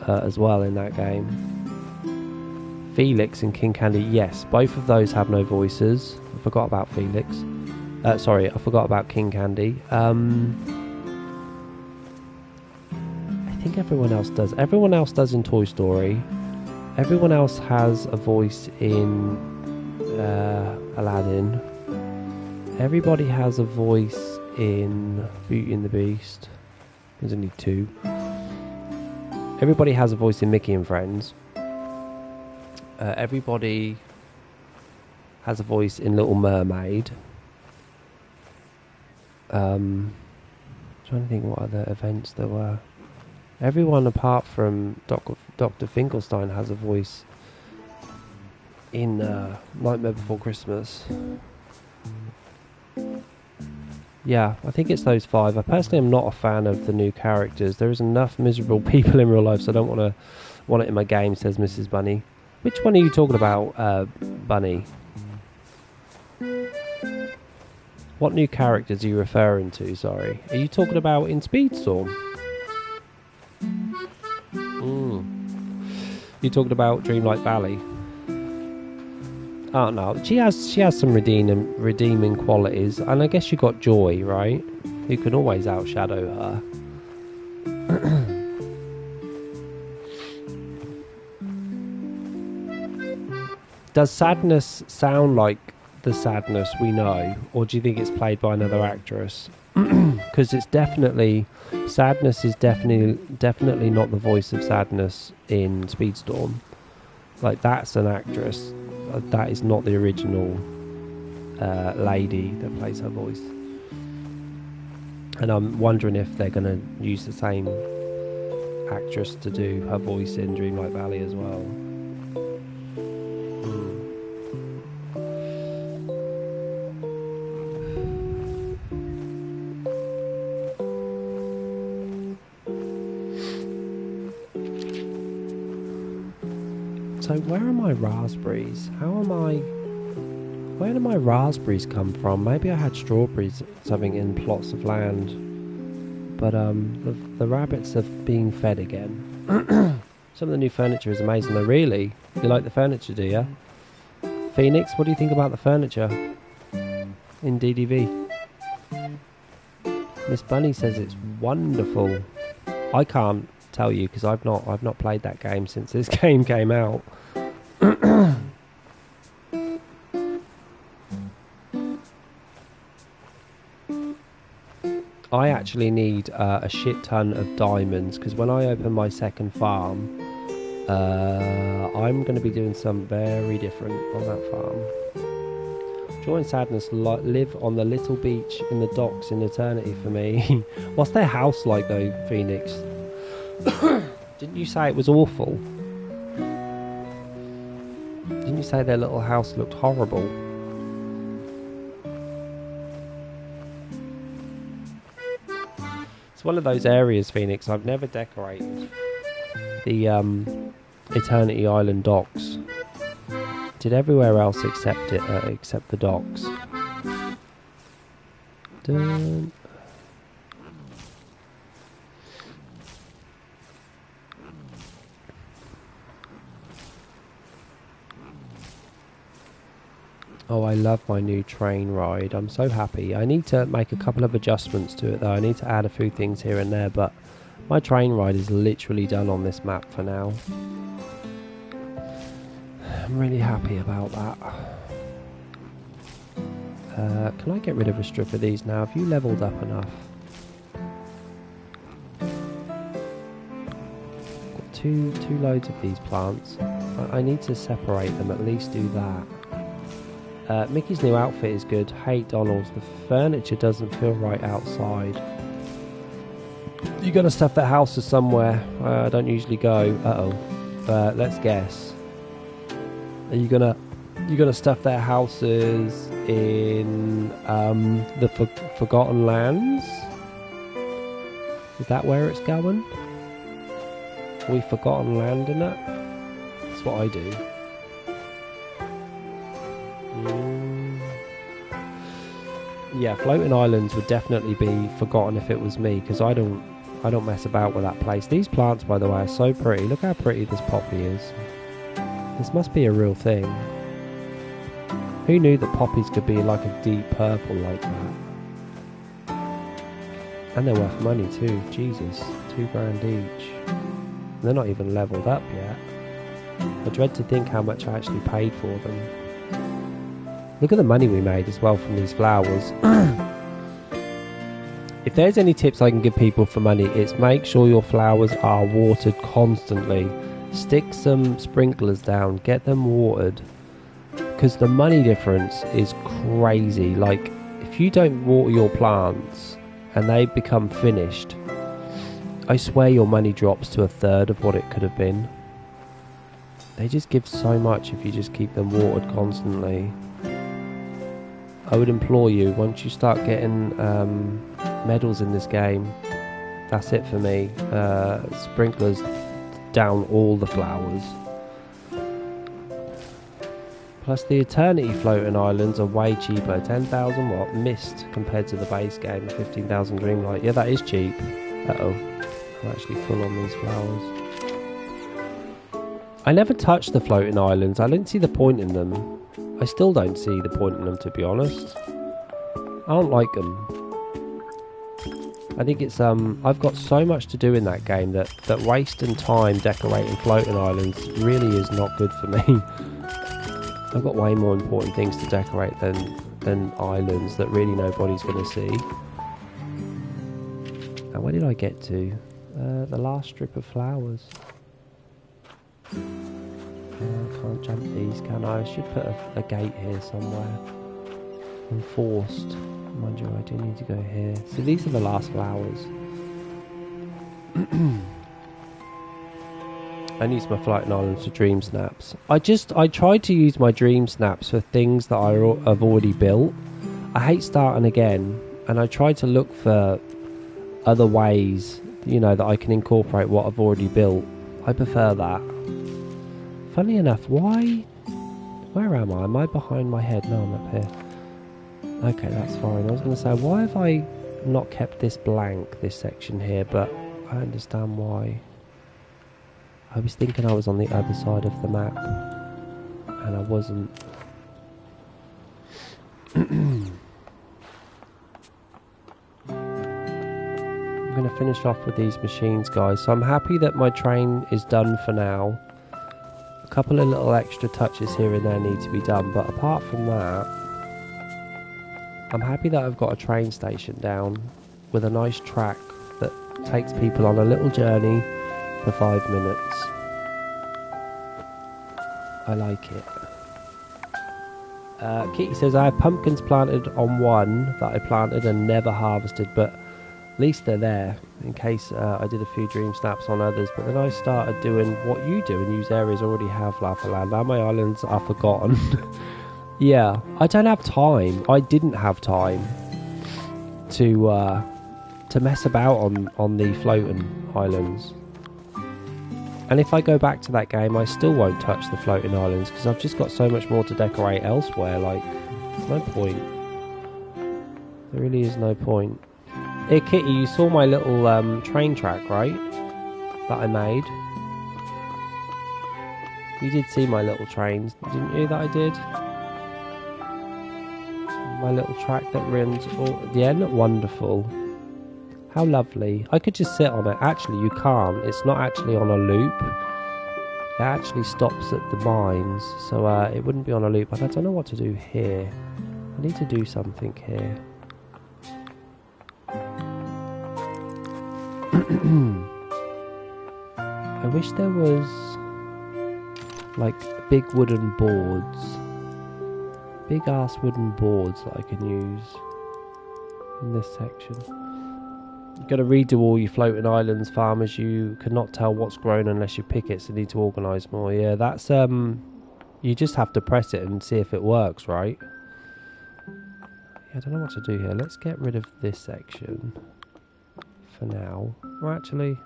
as well in that game. Felix and King Candy, yes, both of those have no voices. I forgot about Felix. Sorry, I forgot about King Candy. I think everyone else does. Everyone else does in Toy Story. Everyone else has a voice in Aladdin. Everybody has a voice in Beauty and the Beast. There's only 2. Everybody has a voice in Mickey and Friends. Everybody has a voice in Little Mermaid. Trying to think what other events there were. Everyone apart from Dr. Finkelstein has a voice in Nightmare Before Christmas. Yeah, I think it's those 5. I personally am not a fan of the new characters. There is enough miserable people in real life, so I don't want it in my game, says Mrs. Bunny. Which one are you talking about, Bunny? What new characters are you referring to, sorry? Are you talking about in Speedstorm? You talking about Dreamlight Valley? Oh no, she has some redeeming qualities, and I guess you got Joy, right? Who can always outshadow her. Does Sadness sound like the Sadness we know, or do you think it's played by another actress? Because it's definitely Sadness is definitely not the voice of Sadness in Speedstorm. Like, that's an actress. That is not the original lady that plays her voice. And I'm wondering if they're going to use the same actress to do her voice in Dreamlight Valley as well. So where are my raspberries? Where do my raspberries come from? Maybe I had strawberries, something in plots of land. But the rabbits are being fed again. Some of the new furniture is amazing though, really. You like the furniture, do you? Phoenix, what do you think about the furniture in DDV? Miss Bunny says it's wonderful. I can't tell you because I've not played that game since this game came out. I actually need a shit ton of diamonds because when I open my second farm, I'm going to be doing something very different on that farm. Joy and Sadness live on the little beach in the docks in eternity for me. What's their house like though, Phoenix? Didn't you say it was awful? Didn't you say their little house looked horrible? It's one of those areas, Phoenix, I've never decorated. The Eternity Island docks. Did everywhere else except the docks. Dun. Oh, I love my new train ride. I'm so happy. I need to make a couple of adjustments to it though. I need to add a few things here and there, but my train ride is literally done on this map for now. I'm really happy about that. Can I get rid of a strip of these now? Have you leveled up enough? Got two loads of these plants. I need to separate them, at least do that. Mickey's new outfit is good. Hate Donald's. The furniture doesn't feel right outside. You gotta stuff their houses somewhere. I don't usually go. Let's guess. Are you gonna stuff their houses in the Forgotten Lands? Is that where it's going? Are we Forgotten Land in it? That's what I do. Yeah, floating islands would definitely be forgotten if it was me, because I don't mess about with that place. These plants, by the way, are so pretty. Look how pretty this poppy is. This must be a real thing. Who knew that poppies could be like a deep purple like that? And they're worth money too. Jesus, £2 each. They're not even leveled up yet. I dread to think how much I actually paid for them. Look at the money we made as well from these flowers. If there's any tips I can give people for money, it's make sure your flowers are watered constantly. Stick some sprinklers down, get them watered. Because the money difference is crazy. Like, if you don't water your plants and they become finished, I swear your money drops to a third of what it could have been. They just give so much if you just keep them watered constantly. I would implore you, once you start getting medals in this game, that's it for me. Sprinklers down all the flowers. Plus the Eternity floating islands are way cheaper. 10,000 what? Mist compared to the base game. 15,000 Dreamlight. Yeah, that is cheap. Uh-oh. I'm actually full on these flowers. I never touched the floating islands. I didn't see the point in them. I still don't see the point in them, to be honest. I don't like them. I think it's I've got so much to do in that game that wasting time decorating floating islands really is not good for me. I've got way more important things to decorate than islands that really nobody's going to see. And where did I get to? The last strip of flowers. I can't jump these, can I? I should put a gate here somewhere. I'm forced. Mind you, I do need to go here. So these are the last flowers. I use my floating islands for dream snaps. I tried to use my dream snaps for things that I've already built. I hate starting again, and I tried to look for other ways, you know, that I can incorporate what I've already built. I prefer that. Funny enough, where am I? Am I behind my head? No, I'm up here. Okay, that's fine. I was going to say, why have I not kept this blank, this section here, but I understand why. I was thinking I was on the other side of the map, and I wasn't. I'm going to finish off with these machines, guys. So I'm happy that my train is done for now. A couple of little extra touches here and there need to be done, but apart from that, I'm happy that I've got a train station down with a nice track that takes people on a little journey for 5 minutes. I like it. Kitty says, I have pumpkins planted on one that I planted and never harvested, but at least they're there in case I did a few dream snaps on others. But then I started doing what you do and use areas already have lava land. Now my islands are forgotten. Yeah, I don't have time. I didn't have time to mess about on the floating islands. And if I go back to that game, I still won't touch the floating islands because I've just got so much more to decorate elsewhere. Like, there's no point. There really is no point. Hey Kitty, you saw my little train track, right? That I made. You did see my little trains, didn't you, that I did? My little track that runs all... Yeah, isn't it wonderful? How lovely. I could just sit on it. Actually, you can't. It's not actually on a loop. It actually stops at the mines, so it wouldn't be on a loop. But I don't know what to do here. I need to do something here. I wish there was like big wooden boards. Big ass wooden boards that I can use in this section. You've got to redo all your floating islands, farmers. You cannot tell what's grown unless you pick it, so you need to organise more. Yeah, that's you just have to press it and see if it works, right? Yeah, I don't know what to do here. Let's get rid of this section for now. Well, actually,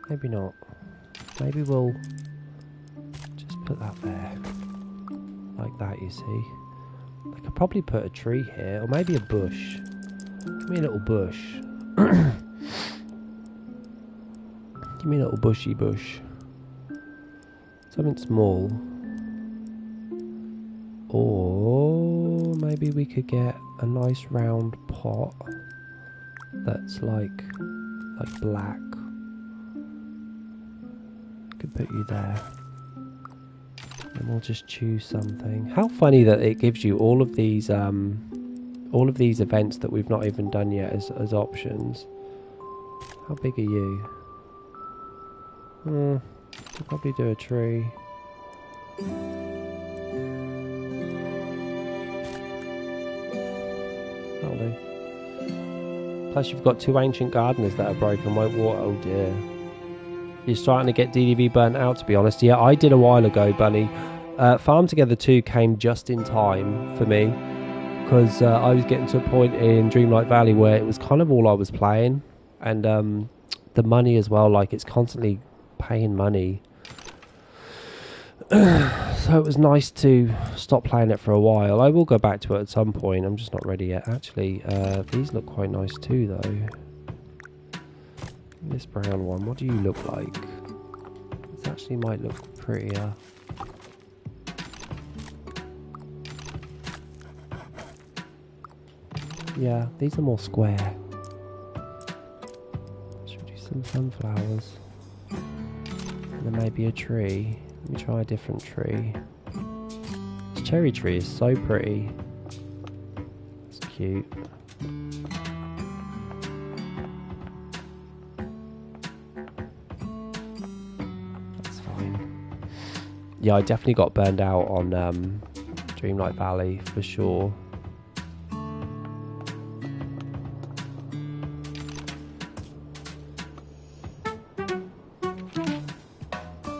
maybe not. Maybe we'll just put that there. Like that, you see. I could probably put a tree here, or maybe a bush. Give me a little bush. Give me a little bushy bush. Something small. Or maybe we could get a nice round pot that's like black. Could put you there. And we'll just choose something. How funny that it gives you all of these events that we've not even done yet as options. How big are you? We'll probably do a tree. That'll do. Plus you've got 2 ancient gardeners that are broken, won't water. Oh dear. You're starting to get DDV burnt out, to be honest. Yeah, I did a while ago, Bunny. Farm Together 2 came just in time for me, because I was getting to a point in Dreamlight Valley where it was kind of all I was playing, and the money as well, like it's constantly paying money. So it was nice to stop playing it for a while. I will go back to it at some point. I'm just not ready yet. Actually, these look quite nice too, though. This brown one, what do you look like? This actually might look prettier. Yeah, these are more square. Should we do some sunflowers? And then maybe a tree. Let me try a different tree. This cherry tree is so pretty. It's cute. That's fine. Yeah, I definitely got burned out on Dreamlight Valley for sure.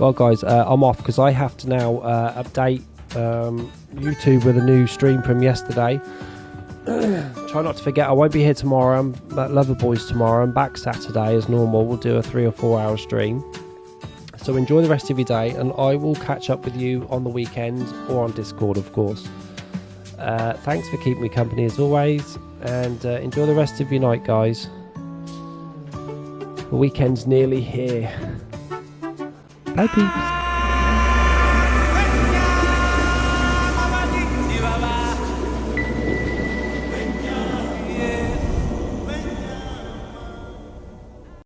Well guys, I'm off because I have to now update YouTube with a new stream from yesterday. Try not to forget, I won't be here tomorrow. I'm at Loverboys tomorrow. I'm back Saturday as normal. We'll do a 3 or 4 hour stream. So enjoy the rest of your day, and I will catch up with you on the weekend or on Discord, of course. Thanks for keeping me company as always, and enjoy the rest of your night, guys. The weekend's nearly here. Bye, peeps.